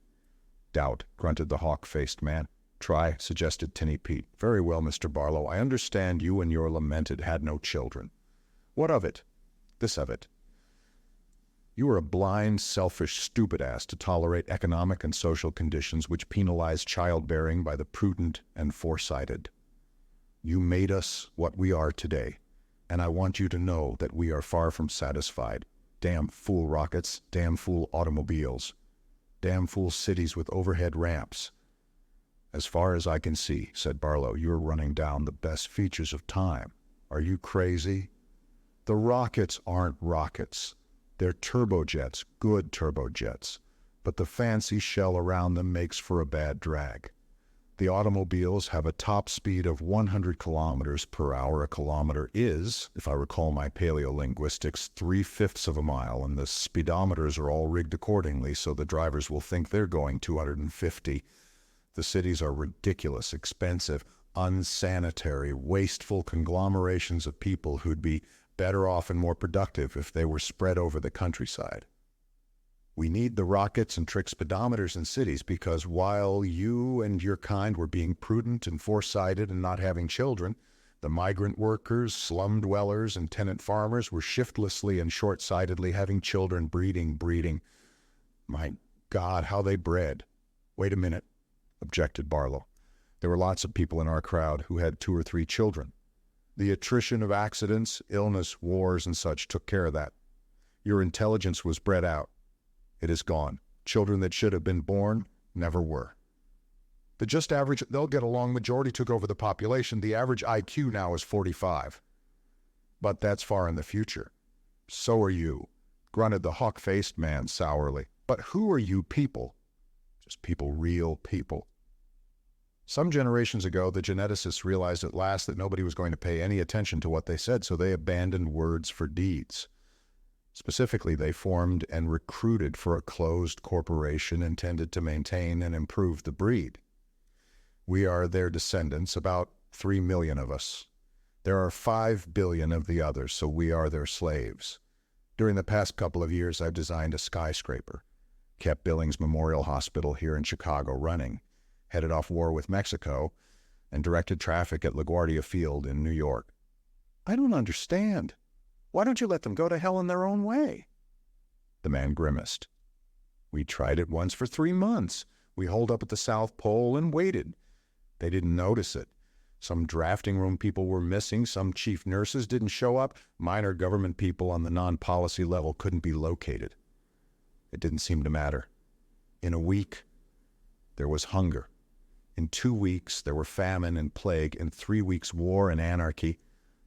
"Doubt," grunted the hawk-faced man. "Try," suggested Tinny Pete. "Very well, Mr. Barlow, I understand you and your lamented had no children. What of it? This of it. You are a blind, selfish, stupid ass to tolerate economic and social conditions which penalize childbearing by the prudent and foresighted. You made us what we are today, and I want you to know that we are far from satisfied. Damn fool rockets, damn fool automobiles, damn fool cities with overhead ramps. As far as I can see," said Barlow, "you're running down the best features of time. Are you crazy? The rockets aren't rockets. They're turbojets, good turbojets, but the fancy shell around them makes for a bad drag. The automobiles have a top speed of 100 kilometers per hour. A kilometer is, if I recall my paleolinguistics, 3/5 of a mile, and the speedometers are all rigged accordingly so the drivers will think they're going 250. The cities are ridiculous, expensive, unsanitary, wasteful conglomerations of people who'd be better off and more productive if they were spread over the countryside. We need the rockets and trick speedometers in cities because while you and your kind were being prudent and foresighted and not having children, the migrant workers, slum dwellers, and tenant farmers were shiftlessly and short-sightedly having children, breeding. My God, how they bred. Wait a minute, objected Barlow. There were lots of people in our crowd who had 2 or 3 children. The attrition of accidents, illness, wars, and such took care of that. Your intelligence was bred out. It is gone. Children that should have been born never were. The just average, they'll get along majority took over the population. The average IQ now is 45. But that's far in the future. So are you, grunted the hawk-faced man sourly. But who are you people? Just people, real people. Some generations ago, the geneticists realized at last that nobody was going to pay any attention to what they said, so they abandoned words for deeds. Specifically, they formed and recruited for a closed corporation intended to maintain and improve the breed. We are their descendants, about 3 million of us. There are 5 billion of the others, so we are their slaves. During the past couple of years, I've designed a skyscraper, kept Billings Memorial Hospital here in Chicago running, headed off war with Mexico, and directed traffic at LaGuardia Field in New York. I don't understand. Why don't you let them go to hell in their own way? The man grimaced. We tried it once for 3 months. We holed up at the South Pole and waited. They didn't notice it. Some drafting room people were missing. Some chief nurses didn't show up. Minor government people on the non-policy level couldn't be located. It didn't seem to matter. In a week, there was hunger. In 2 weeks, there were famine and plague. In 3 weeks, war and anarchy.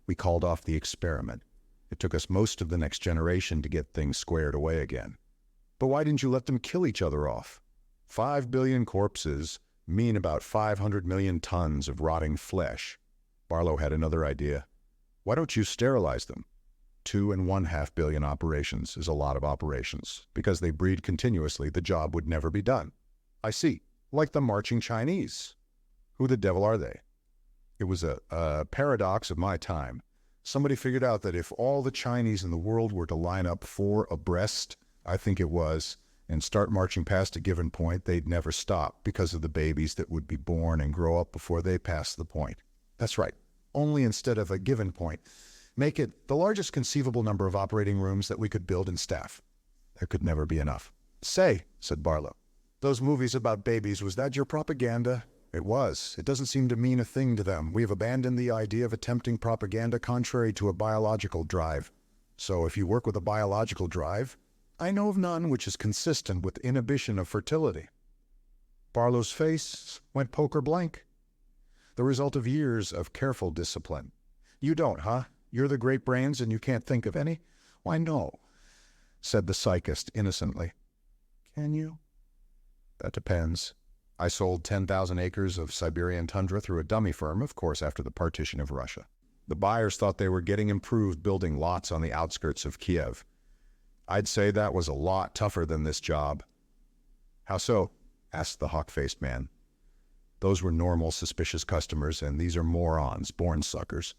We called off the experiment. It took us most of the next generation to get things squared away again. But why didn't you let them kill each other off? 5 billion corpses mean about 500 million tons of rotting flesh. Barlow had another idea. Why don't you sterilize them? 2.5 billion operations is a lot of operations. Because they breed continuously, the job would never be done. I see. Like the marching Chinese. Who the devil are they? It was a paradox of my time. Somebody figured out that if all the Chinese in the world were to line up 4 abreast, I think it was, and start marching past a given point, they'd never stop because of the babies that would be born and grow up before they passed the point. That's right. Only instead of a given point, make it the largest conceivable number of operating rooms that we could build and staff. There could never be enough. Say, said Barlow, those movies about babies, was that your propaganda? It was. It doesn't seem to mean a thing to them. We have abandoned the idea of attempting propaganda contrary to a biological drive. So if you work with a biological drive, I know of none which is consistent with inhibition of fertility. Barlow's face went poker blank. The result of years of careful discipline. You don't, huh? You're the great brains and you can't think of any? Why, no, said the psychist innocently. Can you? That depends. I sold 10,000 acres of Siberian tundra through a dummy firm, of course, after the partition of Russia. The buyers thought they were getting improved building lots on the outskirts of Kiev. I'd say that was a lot tougher than this job. How so? Asked the hawk-faced man. Those were normal, suspicious customers, and these are morons, born suckers.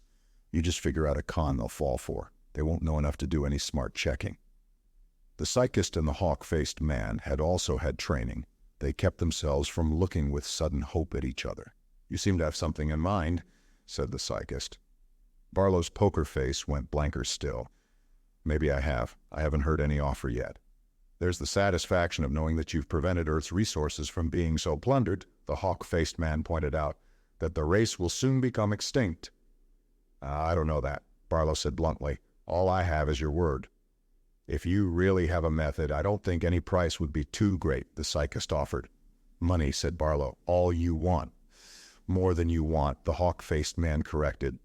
You just figure out a con they'll fall for. They won't know enough to do any smart checking. The psychist and the hawk-faced man had also had training. They kept themselves from looking with sudden hope at each other. You seem to have something in mind, said the psychist. Barlow's poker face went blanker still. Maybe I have. I haven't heard any offer yet. There's the satisfaction of knowing that you've prevented Earth's resources from being so plundered, the hawk-faced man pointed out, that the race will soon become extinct. I don't know that, Barlow said bluntly. All I have is your word. If you really have a method, I don't think any price would be too great, the psychist offered. Money, said Barlow. All you want. More than you want, the hawk-faced man corrected.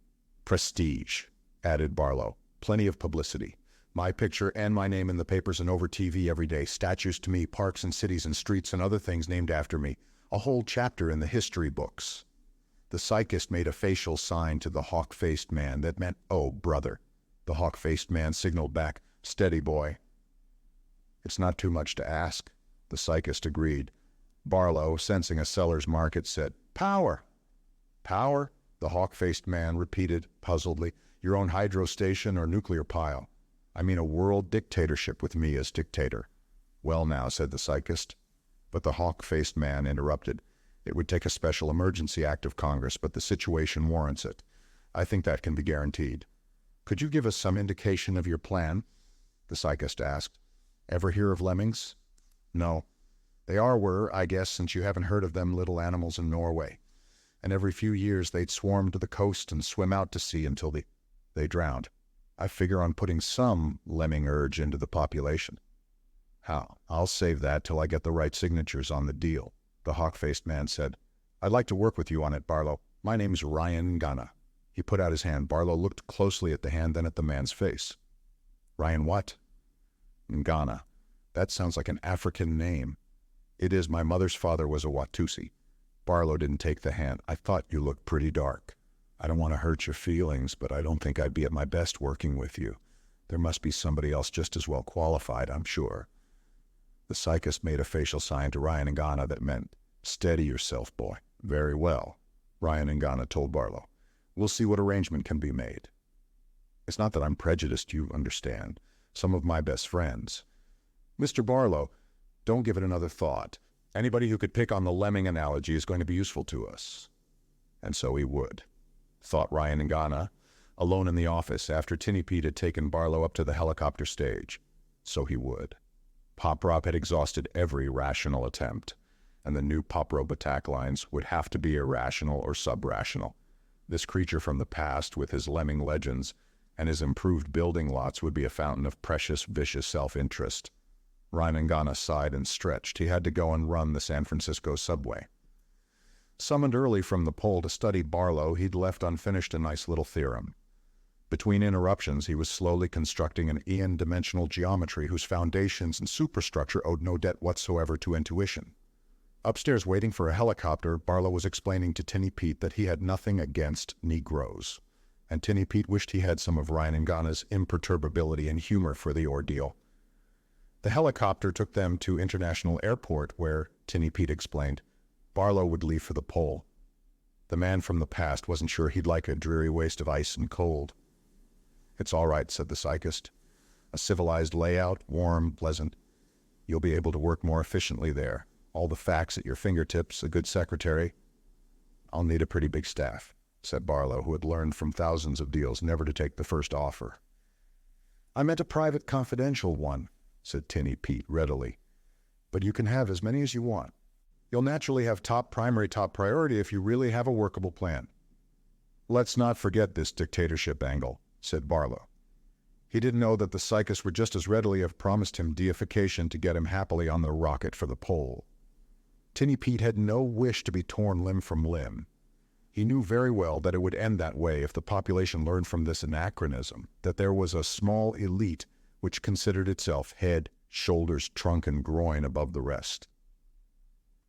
Prestige, added Barlow. Plenty of publicity. My picture and my name in the papers and over TV every day. Statues to me, parks and cities and streets and other things named after me. A whole chapter in the history books. The psychist made a facial sign to the hawk-faced man that meant, oh, brother. The hawk-faced man signaled back, steady, boy. It's not too much to ask, the psychist agreed. Barlow, sensing a seller's market, said, power. Power? The hawk-faced man repeated puzzledly. Your own hydro station or nuclear pile? I mean a world dictatorship with me as dictator. Well now, said the psychist. But the hawk-faced man interrupted. It would take a special emergency act of Congress, but the situation warrants it. I think that can be guaranteed. Could you give us some indication of your plan? The psychist asked. Ever hear of lemmings? No. They were, I guess, since you haven't heard of them little animals in Norway. And every few years they'd swarm to the coast and swim out to sea until they drowned. I figure on putting some lemming urge into the population. How? I'll save that till I get the right signatures on the deal, the hawk-faced man said. I'd like to work with you on it, Barlow. My name's Ryan Ghana. He put out his hand. Barlow looked closely at the hand, then at the man's face. Ryan what? Ghana. That sounds like an African name. It is. My mother's father was a Watusi. Barlow didn't take the hand. I thought you looked pretty dark. I don't want to hurt your feelings, but I don't think I'd be at my best working with you. There must be somebody else just as well qualified, I'm sure. The psychist made a facial sign to Ryan and Ghana that meant, steady yourself, boy. Very well, Ryan and Ghana told Barlow. We'll see what arrangement can be made. It's not that I'm prejudiced, you understand. Some of my best friends. Mr. Barlow, don't give it another thought. Anybody who could pick on the lemming analogy is going to be useful to us. And so he would, thought Ryan and Ghana, alone in the office after Tinny Pete had taken Barlow up to the helicopter stage. So he would. Pop Rob had exhausted every rational attempt, and the new Pop Rob attack lines would have to be irrational or sub-rational. This creature from the past, with his lemming legends and his improved building lots, would be a fountain of precious, vicious self-interest. Ryan and Ghana sighed and stretched. He had to go and run the San Francisco subway. Summoned early from the pole to study Barlow, he'd left unfinished a nice little theorem. Between interruptions, he was slowly constructing an n-dimensional geometry whose foundations and superstructure owed no debt whatsoever to intuition. Upstairs waiting for a helicopter, Barlow was explaining to Tinny Pete that he had nothing against Negroes, and Tinny Pete wished he had some of Ryan and Ghana's imperturbability and humor for the ordeal. The helicopter took them to International Airport, where, Tinny Pete explained, Barlow would leave for the pole. The man from the past wasn't sure he'd like a dreary waste of ice and cold. It's all right, said the psychist. A civilized layout, warm, pleasant. You'll be able to work more efficiently there. All the facts at your fingertips, a good secretary. I'll need a pretty big staff, said Barlow, who had learned from thousands of deals never to take the first offer. I meant a private, confidential one, said Tinny Pete readily. But you can have as many as you want. You'll naturally have top priority if you really have a workable plan. Let's not forget this dictatorship angle, said Barlow. He didn't know that the psychists would just as readily have promised him deification to get him happily on the rocket for the pole. Tinny Pete had no wish to be torn limb from limb. He knew very well that it would end that way if the population learned from this anachronism, that there was a small elite which considered itself head, shoulders, trunk, and groin above the rest.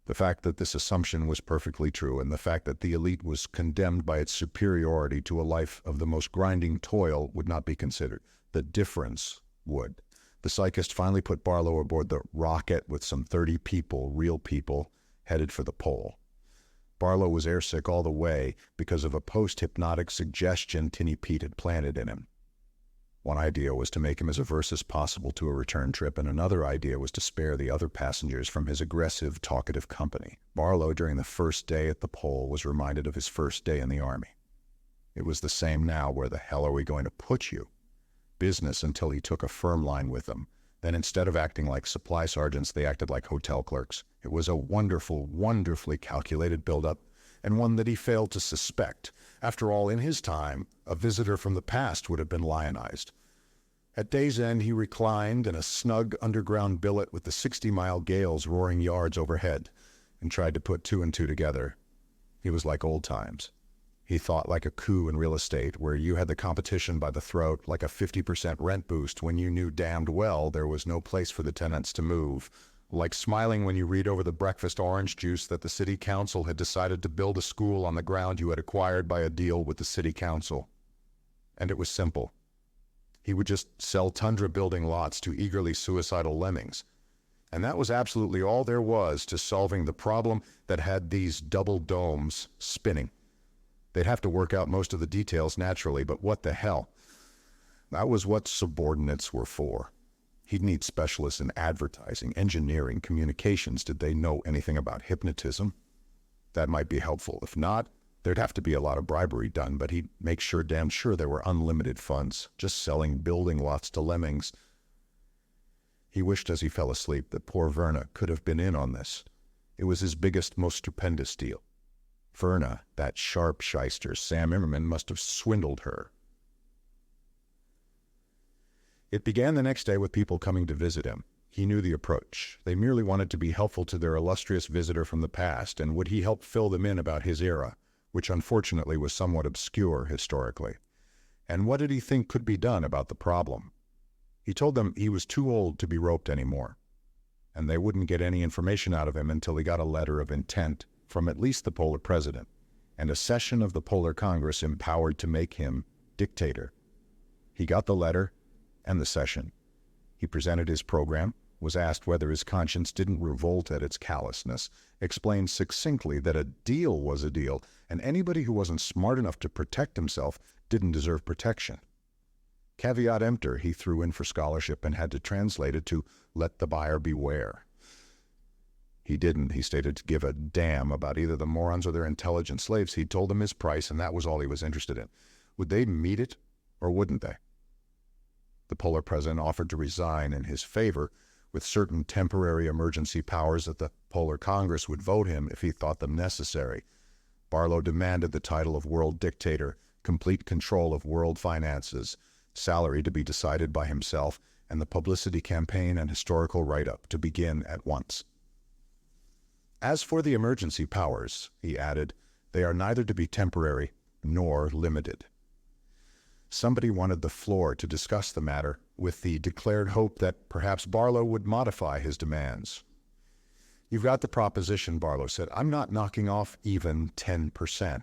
The fact that this assumption was perfectly true, and the fact that the elite was condemned by its superiority to a life of the most grinding toil, would not be considered. The difference would. The psychist finally put Barlow aboard the rocket with some 30 people, real people, headed for the pole. Barlow was airsick all the way because of a post-hypnotic suggestion Tinny Pete had planted in him. One idea was to make him as averse as possible to a return trip, and another idea was to spare the other passengers from his aggressive, talkative company. Barlow, during the first day at the pole, was reminded of his first day in the Army. It was the same now. Where the hell are we going to put you? Business until he took a firm line with them. Then instead of acting like supply sergeants, they acted like hotel clerks. It was a wonderful, wonderfully calculated build-up, and one that he failed to suspect. After all, in his time, a visitor from the past would have been lionized. At day's end, he reclined in a snug underground billet with the 60-mile gales roaring yards overhead, and tried to put two and two together. He was like old times. He thought like a coup in real estate, where you had the competition by the throat, like a 50% rent boost when you knew damned well there was no place for the tenants to move, like smiling when you read over the breakfast orange juice that the city council had decided to build a school on the ground you had acquired by a deal with the city council. And it was simple. He would just sell tundra building lots to eagerly suicidal lemmings. And that was absolutely all there was to solving the problem that had these double domes spinning. They'd have to work out most of the details naturally, but what the hell? That was what subordinates were for. He'd need specialists in advertising, engineering, communications. Did they know anything about hypnotism? That might be helpful. If not, there'd have to be a lot of bribery done, but he'd make sure, damn sure, there were unlimited funds, just selling building lots to lemmings. He wished as he fell asleep that poor Verna could have been in on this. It was his biggest, most stupendous deal. Verna, that sharp shyster, Sam Immerman, must have swindled her. It began the next day with people coming to visit him. He knew the approach. They merely wanted to be helpful to their illustrious visitor from the past, and would he help fill them in about his era, which unfortunately was somewhat obscure historically. And what did he think could be done about the problem? He told them he was too old to be roped anymore, and they wouldn't get any information out of him until he got a letter of intent from at least the Polar president, and a session of the Polar Congress empowered to make him dictator. He got the letter and the session. He presented his program, was asked whether his conscience didn't revolt at its callousness, explained succinctly that a deal was a deal, and anybody who wasn't smart enough to protect himself didn't deserve protection. Caveat emptor he threw in for scholarship and had to translate it to let the buyer beware. He didn't, he stated, to give a damn about either the morons or their intelligent slaves. He told them his price, and that was all he was interested in. Would they meet it, or wouldn't they? The Polar president offered to resign in his favor, with certain temporary emergency powers that the Polar Congress would vote him if he thought them necessary. Barlow demanded the title of world dictator, complete control of world finances, salary to be decided by himself, and the publicity campaign and historical write-up to begin at once. As for the emergency powers, he added, they are neither to be temporary nor limited. Somebody wanted the floor to discuss the matter, with the declared hope that perhaps Barlow would modify his demands. You've got the proposition, Barlow said. I'm not knocking off even 10%.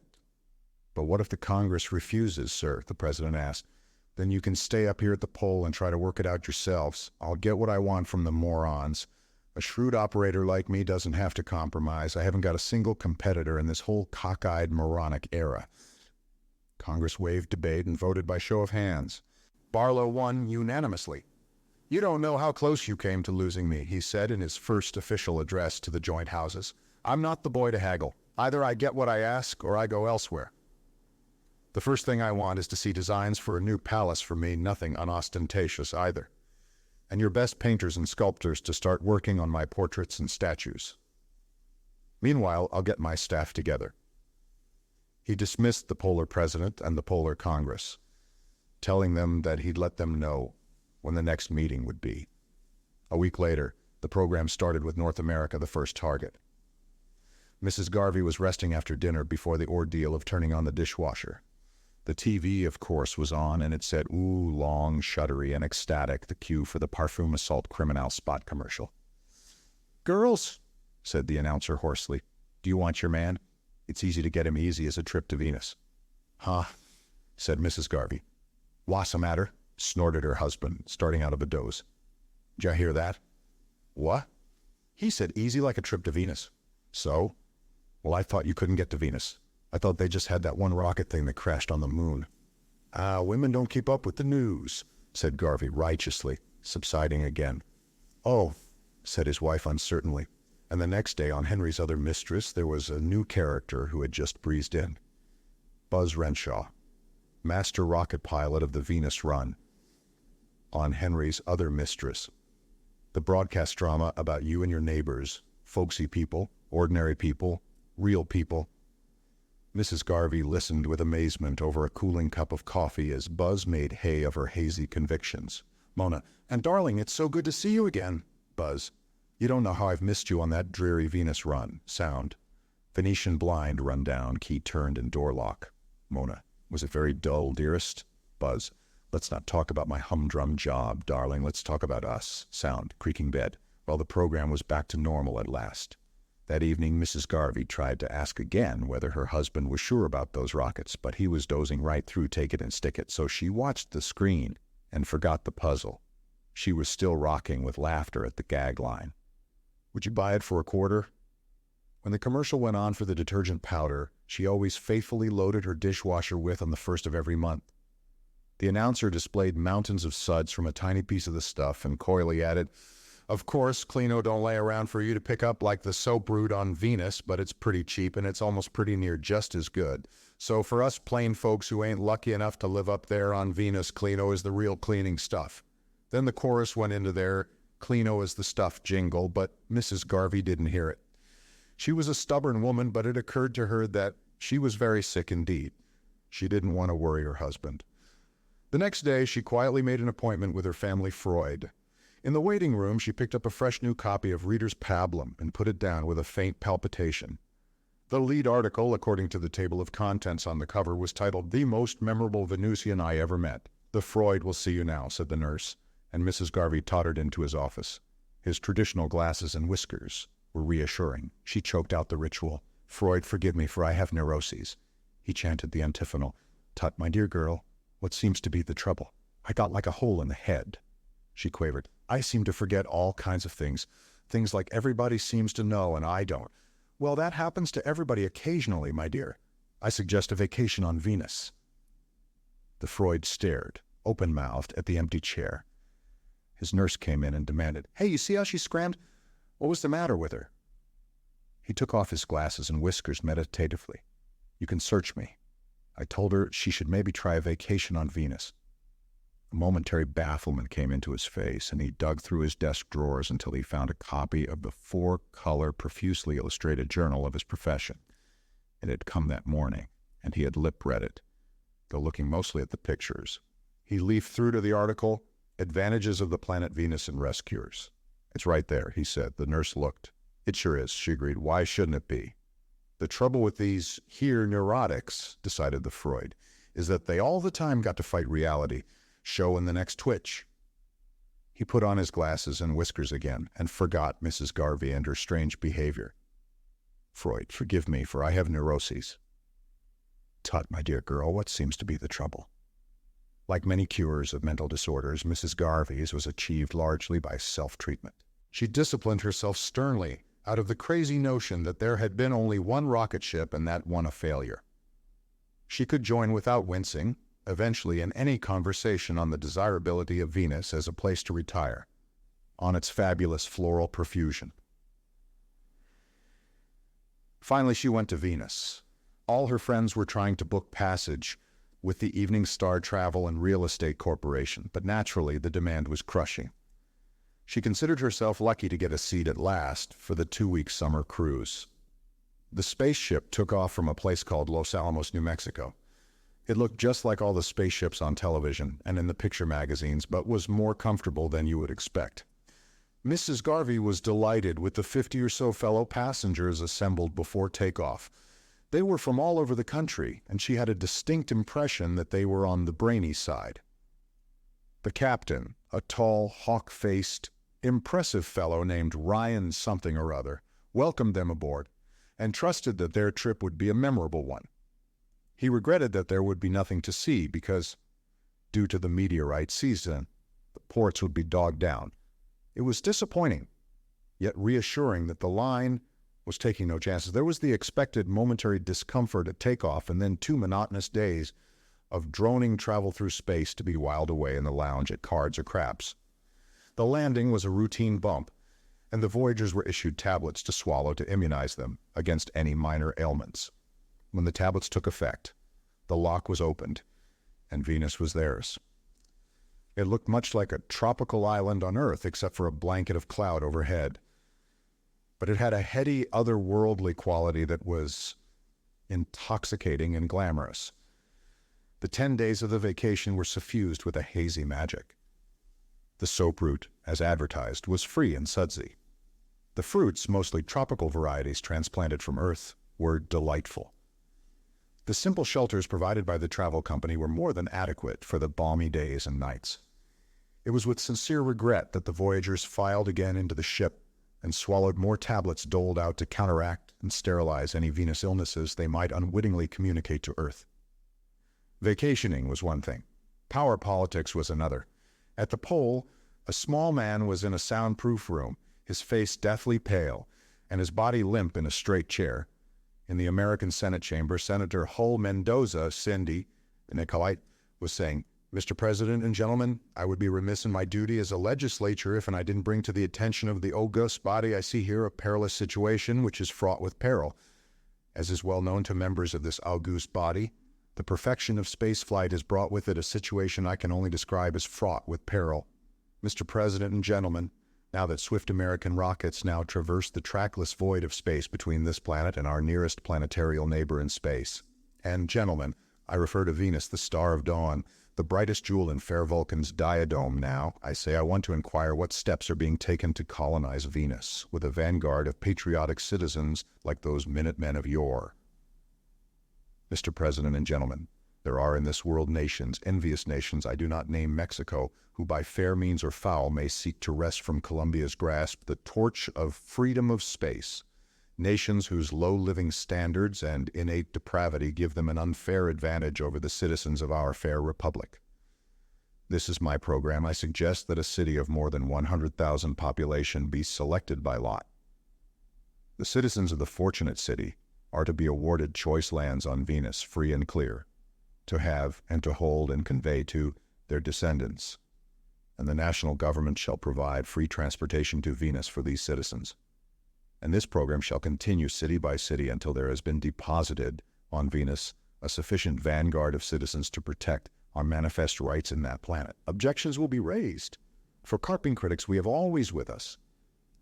But what if the Congress refuses, sir? The president asked. Then you can stay up here at the pole and try to work it out yourselves. I'll get what I want from the morons. A shrewd operator like me doesn't have to compromise. I haven't got a single competitor in this whole cockeyed moronic era. Congress waived debate and voted by show of hands. Barlow won unanimously. You don't know how close you came to losing me, he said in his first official address to the joint houses. I'm not the boy to haggle. Either I get what I ask or I go elsewhere. The first thing I want is to see designs for a new palace for me, nothing unostentatious either. And your best painters and sculptors to start working on my portraits and statues. Meanwhile, I'll get my staff together. He dismissed the Polar president and the Polar Congress, telling them that he'd let them know when the next meeting would be. A week later, the program started with North America the first target. Mrs. Garvey was resting after dinner before the ordeal of turning on the dishwasher. The TV, of course, was on, and it said, ooh, long, shuddery, and ecstatic, the cue for the Parfum Assault Criminal spot commercial. Girls, said the announcer hoarsely, do you want your man? It's easy to get him easy as a trip to Venus. Huh, said Mrs. Garvey. What's the matter? Snorted her husband, starting out of a doze. Did you hear that? What? He said easy like a trip to Venus. So? Well, I thought you couldn't get to Venus. I thought they just had that one rocket thing that crashed on the moon. Women don't keep up with the news, said Garvey righteously, subsiding again. Oh, said his wife uncertainly. And the next day, on Henry's other mistress, there was a new character who had just breezed in. Buzz Renshaw, master rocket pilot of the Venus run. On Henry's other mistress. The broadcast drama about you and your neighbors, folksy people, ordinary people, real people. Mrs. Garvey listened with amazement over a cooling cup of coffee as Buzz made hay of her hazy convictions. Mona, and darling, it's so good to see you again. Buzz, you don't know how I've missed you on that dreary Venus run. Sound, Venetian blind run down, key turned and door lock. Mona, was it very dull, dearest? Buzz, let's not talk about my humdrum job, darling. Let's talk about us. Sound, creaking bed, while the program was back to normal at last. That evening, Mrs. Garvey tried to ask again whether her husband was sure about those rockets, but he was dozing right through take it and stick it, so she watched the screen and forgot the puzzle. She was still rocking with laughter at the gag line. Would you buy it for $25? When the commercial went on for the detergent powder, she always faithfully loaded her dishwasher with on the first of every month. The announcer displayed mountains of suds from a tiny piece of the stuff and coyly added, "Of course, Cleano don't lay around for you to pick up like the soap brewed on Venus, but it's pretty cheap and it's almost pretty near just as good. So for us plain folks who ain't lucky enough to live up there on Venus, Cleano is the real cleaning stuff." Then the chorus went into their "Cleano is the stuff" jingle, but Mrs. Garvey didn't hear it. She was a stubborn woman, but it occurred to her that she was very sick indeed. She didn't want to worry her husband. The next day, she quietly made an appointment with her family Freud. In the waiting room, she picked up a fresh new copy of Reader's Pablum and put it down with a faint palpitation. The lead article, according to the table of contents on the cover, was titled, "The Most Memorable Venusian I Ever Met." "The Freud will see you now," said the nurse, and Mrs. Garvey tottered into his office. His traditional glasses and whiskers were reassuring. She choked out the ritual. "Freud, forgive me, for I have neuroses." He chanted the antiphonal. "Tut, my dear girl, what seems to be the trouble?" "I got like a hole in the head," she quavered. "I seem to forget all kinds of things. Things like everybody seems to know and I don't." "Well, that happens to everybody occasionally, my dear. I suggest a vacation on Venus." The Freud stared, open-mouthed, at the empty chair. His nurse came in and demanded, "Hey, you see how she scrammed? What was the matter with her?" He took off his glasses and whiskers meditatively. "You can search me. I told her she should maybe try a vacation on Venus." A momentary bafflement came into his face, and he dug through his desk drawers until he found a copy of the four-color, profusely illustrated journal of his profession. It had come that morning, and he had lip-read it, though looking mostly at the pictures. He leafed through to the article, "Advantages of the Planet Venus in Rest Cures." "It's right there," he said. The nurse looked. "It sure is," she agreed. "Why shouldn't it be?" "The trouble with these here neurotics," decided the Freud, "is that they all the time got to fight reality, show in the next twitch." He put on his glasses and whiskers again and forgot Mrs. Garvey and her strange behavior. "Freud, forgive me, for I have neuroses." "Tut, my dear girl, what seems to be the trouble?" Like many cures of mental disorders, Mrs. Garvey's was achieved largely by self-treatment. She disciplined herself sternly out of the crazy notion that there had been only one rocket ship and that one a failure. She could join without wincing, eventually, in any conversation on the desirability of Venus as a place to retire, on its fabulous floral profusion. Finally, she went to Venus. All her friends were trying to book passage with the Evening Star Travel and Real Estate Corporation, but naturally the demand was crushing. She considered herself lucky to get a seat at last for the 2-week summer cruise. The spaceship took off from a place called Los Alamos, New Mexico. It looked just like all the spaceships on television and in the picture magazines, but was more comfortable than you would expect. Mrs. Garvey was delighted with the 50 or so fellow passengers assembled before takeoff. They were from all over the country, and she had a distinct impression that they were on the brainy side. The captain, a tall, hawk-faced, impressive fellow named Ryan something or other, welcomed them aboard and trusted that their trip would be a memorable one. He regretted that there would be nothing to see because, due to the meteorite season, the ports would be dogged down. It was disappointing, yet reassuring that the line was taking no chances. There was the expected momentary discomfort at takeoff and then 2 monotonous days of droning travel through space to be whiled away in the lounge at cards or craps. The landing was a routine bump, and the voyagers were issued tablets to swallow to immunize them against any minor ailments. When the tablets took effect, the lock was opened, and Venus was theirs. It looked much like a tropical island on Earth, except for a blanket of cloud overhead. But it had a heady, otherworldly quality that was intoxicating and glamorous. The 10 days of the vacation were suffused with a hazy magic. The soap route, as advertised, was free and sudsy. The fruits, mostly tropical varieties transplanted from Earth, were delightful. The simple shelters provided by the travel company were more than adequate for the balmy days and nights. It was with sincere regret that the voyagers filed again into the ship and swallowed more tablets doled out to counteract and sterilize any Venus illnesses they might unwittingly communicate to Earth. Vacationing was one thing. Power politics was another. At the pole, a small man was in a soundproof room, his face deathly pale, and his body limp in a straight chair. In the American Senate chamber, Senator Hull Mendoza Cindy Nicolite was saying, "Mr. President and gentlemen, I would be remiss in my duty as a legislature if I didn't bring to the attention of the august body I see here a perilous situation which is fraught with peril. As is well known to members of this august body, the perfection of spaceflight has brought with it a situation I can only describe as fraught with peril. Mr. President and gentlemen, now that swift American rockets now traverse the trackless void of space between this planet and our nearest planetarial neighbor in space, and gentlemen, I refer to Venus, the star of dawn, the brightest jewel in fair Vulcan's diadem now, I say I want to inquire what steps are being taken to colonize Venus with a vanguard of patriotic citizens like those Minutemen of yore. Mr. President and gentlemen, there are in this world nations, envious nations I do not name Mexico, who by fair means or foul may seek to wrest from Columbia's grasp the torch of freedom of space, nations whose low living standards and innate depravity give them an unfair advantage over the citizens of our fair republic. This is my program. I suggest that a city of more than 100,000 population be selected by lot. The citizens of the fortunate city are to be awarded choice lands on Venus, free and clear, to have and to hold and convey to their descendants, and the national government shall provide free transportation to Venus for these citizens. And this program shall continue city by city until there has been deposited on Venus a sufficient vanguard of citizens to protect our manifest rights in that planet. Objections will be raised. For carping critics, we have always with us.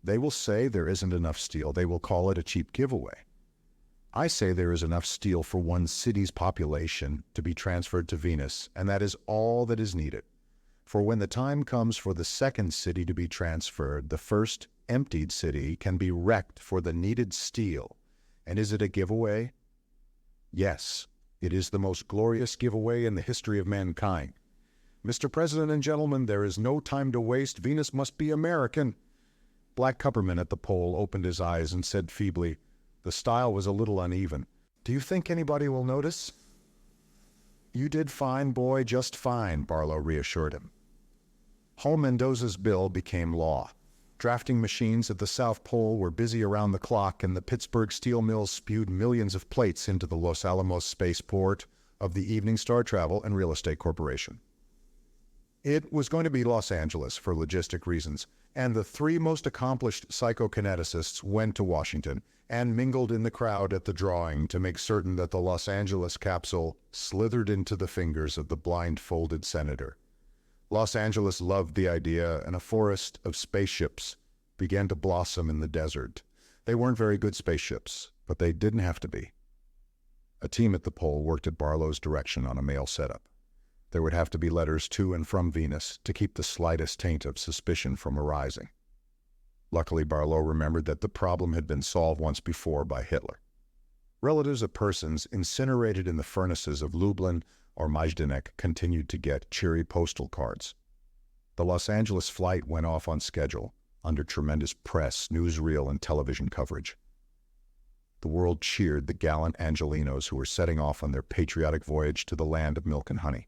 They will say there isn't enough steel. They will call it a cheap giveaway. I say there is enough steel for one city's population to be transferred to Venus, and that is all that is needed. For when the time comes for the second city to be transferred, the first emptied city can be wrecked for the needed steel. And is it a giveaway? Yes, it is the most glorious giveaway in the history of mankind. Mr. President and gentlemen, there is no time to waste. Venus must be American. Black Cupperman at the pole opened his eyes and said feebly, the style was a little uneven. Do you think anybody will notice? You did fine, boy, just fine, Barlow reassured him. Hull Mendoza's bill became law. Drafting machines at the South Pole were busy around the clock, and the Pittsburgh steel mills spewed millions of plates into the Los Alamos spaceport of the Evening Star Travel and Real Estate Corporation. It was going to be Los Angeles for logistic reasons, and the three most accomplished psychokineticists went to Washington and mingled in the crowd at the drawing to make certain that the Los Angeles capsule slithered into the fingers of the blindfolded senator. Los Angeles loved the idea, and a forest of spaceships began to blossom in the desert. They weren't very good spaceships, but they didn't have to be. A team at the pole worked at Barlow's direction on a mail setup. There would have to be letters to and from Venus to keep the slightest taint of suspicion from arising. Luckily, Barlow remembered that the problem had been solved once before by Hitler. Relatives of persons incinerated in the furnaces of Lublin or Majdanek continued to get cheery postal cards. The Los Angeles flight went off on schedule, under tremendous press, newsreel, and television coverage. The world cheered the gallant Angelinos who were setting off on their patriotic voyage to the land of milk and honey.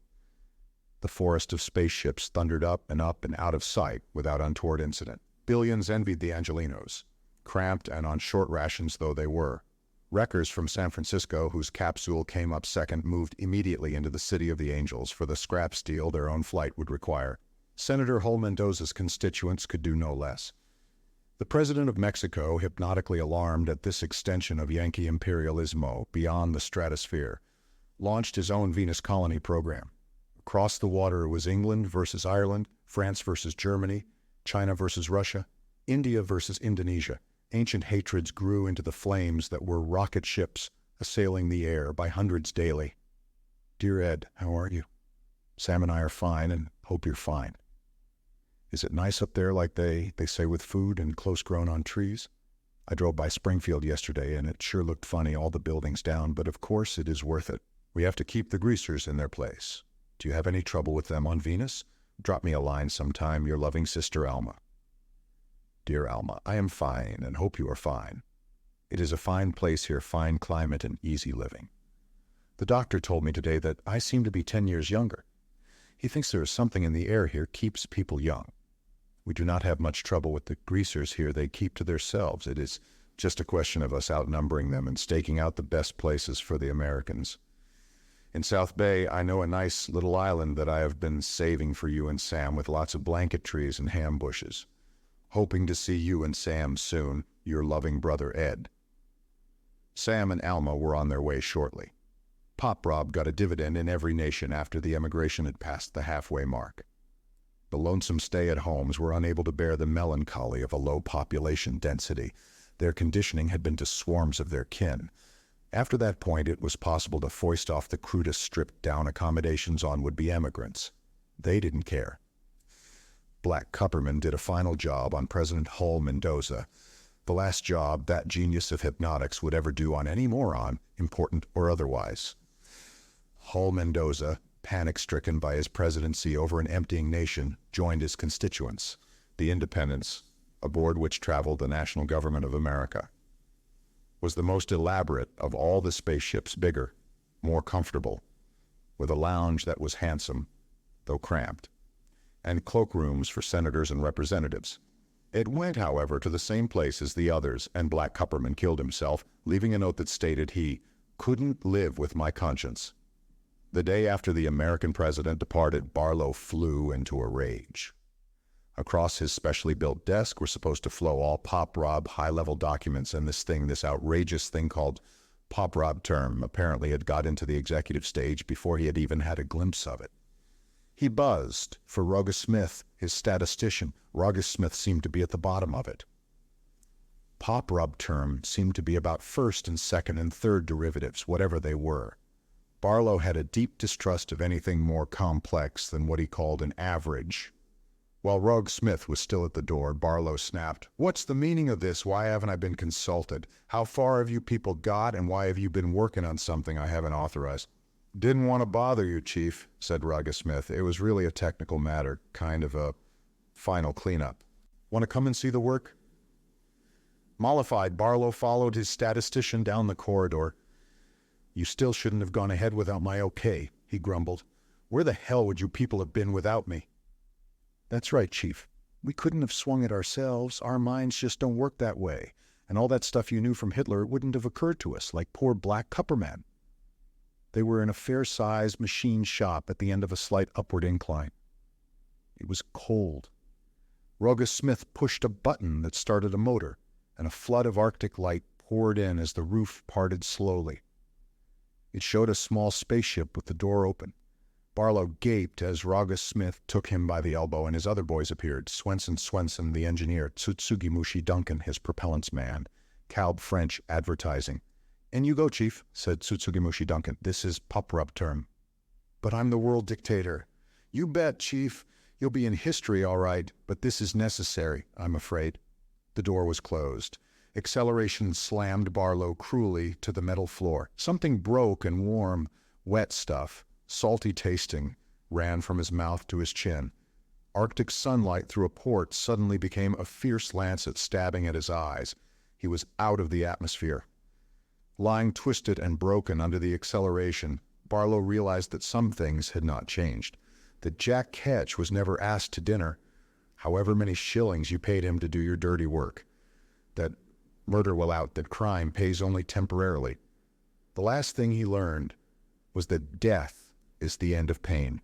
The forest of spaceships thundered up and out of sight without untoward incident. Billions envied the Angelinos, cramped and on short rations though they were. Wreckers from San Francisco, whose capsule came up second, moved immediately into the City of the Angels for the scrap steel their own flight would require. Senator Hull Mendoza's constituents could do no less. The president of Mexico, hypnotically alarmed at this extension of Yankee imperialismo beyond the stratosphere, launched his own Venus colony program. Across the water it was England versus Ireland, France versus Germany, China versus Russia, India versus Indonesia. Ancient hatreds grew into the flames that were rocket ships assailing the air by hundreds daily. Dear Ed, how are you? Sam and I are fine and hope you're fine. Is it nice up there like they say with food and close grown on trees? I drove by Springfield yesterday and it sure looked funny, all the buildings down, but of course it is worth it. We have to keep the greasers in their place. Do you have any trouble with them on Venus? Drop me a line sometime, your loving sister Alma. Dear Alma, I am fine and hope you are fine. It is a fine place here, fine climate and easy living. The doctor told me today that I seem to be 10 years younger. He thinks there is something in the air here keeps people young. We do not have much trouble with the greasers here. They keep to themselves. It is Just a question of us outnumbering them and staking out the best places for the Americans. In South Bay, I know a nice little island that I have been saving for you and Sam with lots of blanket trees and ham bushes. Hoping to see you and Sam soon, your loving brother Ed. Sam and Alma were on their way shortly. Pop Rob got a dividend in every nation after the emigration had passed the halfway mark. The lonesome stay-at-homes were unable to bear the melancholy of a low population density. Their conditioning had been to swarms of their kin. After that point, it was possible to foist off the crudest stripped-down accommodations on would-be emigrants. They didn't care. Black Cupperman did a final job on President Hull Mendoza, the last job that genius of hypnotics would ever do on any moron, important or otherwise. Hull Mendoza, panic-stricken by his presidency over an emptying nation, joined his constituents, the Independents, aboard which traveled the national government of America. Was the most elaborate of all the spaceships, bigger, more comfortable, with a lounge that was handsome, though cramped, and cloakrooms for senators and representatives. It went, however, to the same place as the others, and Black Cupperman killed himself, leaving a note that stated he couldn't live with my conscience. The day after the American president departed, Barlow flew into a rage. Across his specially built desk were supposed to flow all Pop Rob high-level documents, and this outrageous thing called Pop Rob term apparently had got into the executive stage before he had even had a glimpse of it. He buzzed for Rogus Smith, his statistician. Rogus Smith seemed to be at the bottom of it. Pop Rob term seemed to be about first and second and third derivatives, whatever they were. Barlow had a deep distrust of anything more complex than what he called an average. While Rugg Smith was still at the door, Barlow snapped, "What's the meaning of this? Why haven't I been consulted? How far have you people got, and why have you been working on something I haven't authorized?" "Didn't want to bother you, Chief," said Rugg Smith. "It was really a technical matter, kind of a final cleanup. Want to come and see the work?" Mollified, Barlow followed his statistician down the corridor. "You still shouldn't have gone ahead without my okay," he grumbled. "Where the hell would you people have been without me?" "That's right, Chief. We couldn't have swung it ourselves. Our minds just don't work that way. And all that stuff you knew from Hitler wouldn't have occurred to us, like poor Black Cupperman." They were in a fair-sized machine shop at the end of a slight upward incline. It was cold. Rogus Smith pushed a button that started a motor, and a flood of Arctic light poured in as the roof parted slowly. It showed a small spaceship with the door open. Barlow gaped as Rogus Smith took him by the elbow, and his other boys appeared. Swenson, the engineer, Tsutsugi Duncan, his propellants man, Calb French, advertising. "In you go, Chief," said Tsutsugi Duncan. "This is Pop Rob term." "But I'm the world dictator." "You bet, Chief. You'll be in history, all right, but this is necessary, I'm afraid." The door was closed. Acceleration slammed Barlow cruelly to the metal floor. Something broke and warm, wet stuff, salty tasting, ran from his mouth to his chin. Arctic sunlight through a port suddenly became a fierce lancet stabbing at his eyes. He was out of the atmosphere. Lying twisted and broken under the acceleration, Barlow realized that some things had not changed. That Jack Ketch was never asked to dinner, however many shillings you paid him to do your dirty work. That murder will out, that crime pays only temporarily. The last thing he learned was that death is the end of pain.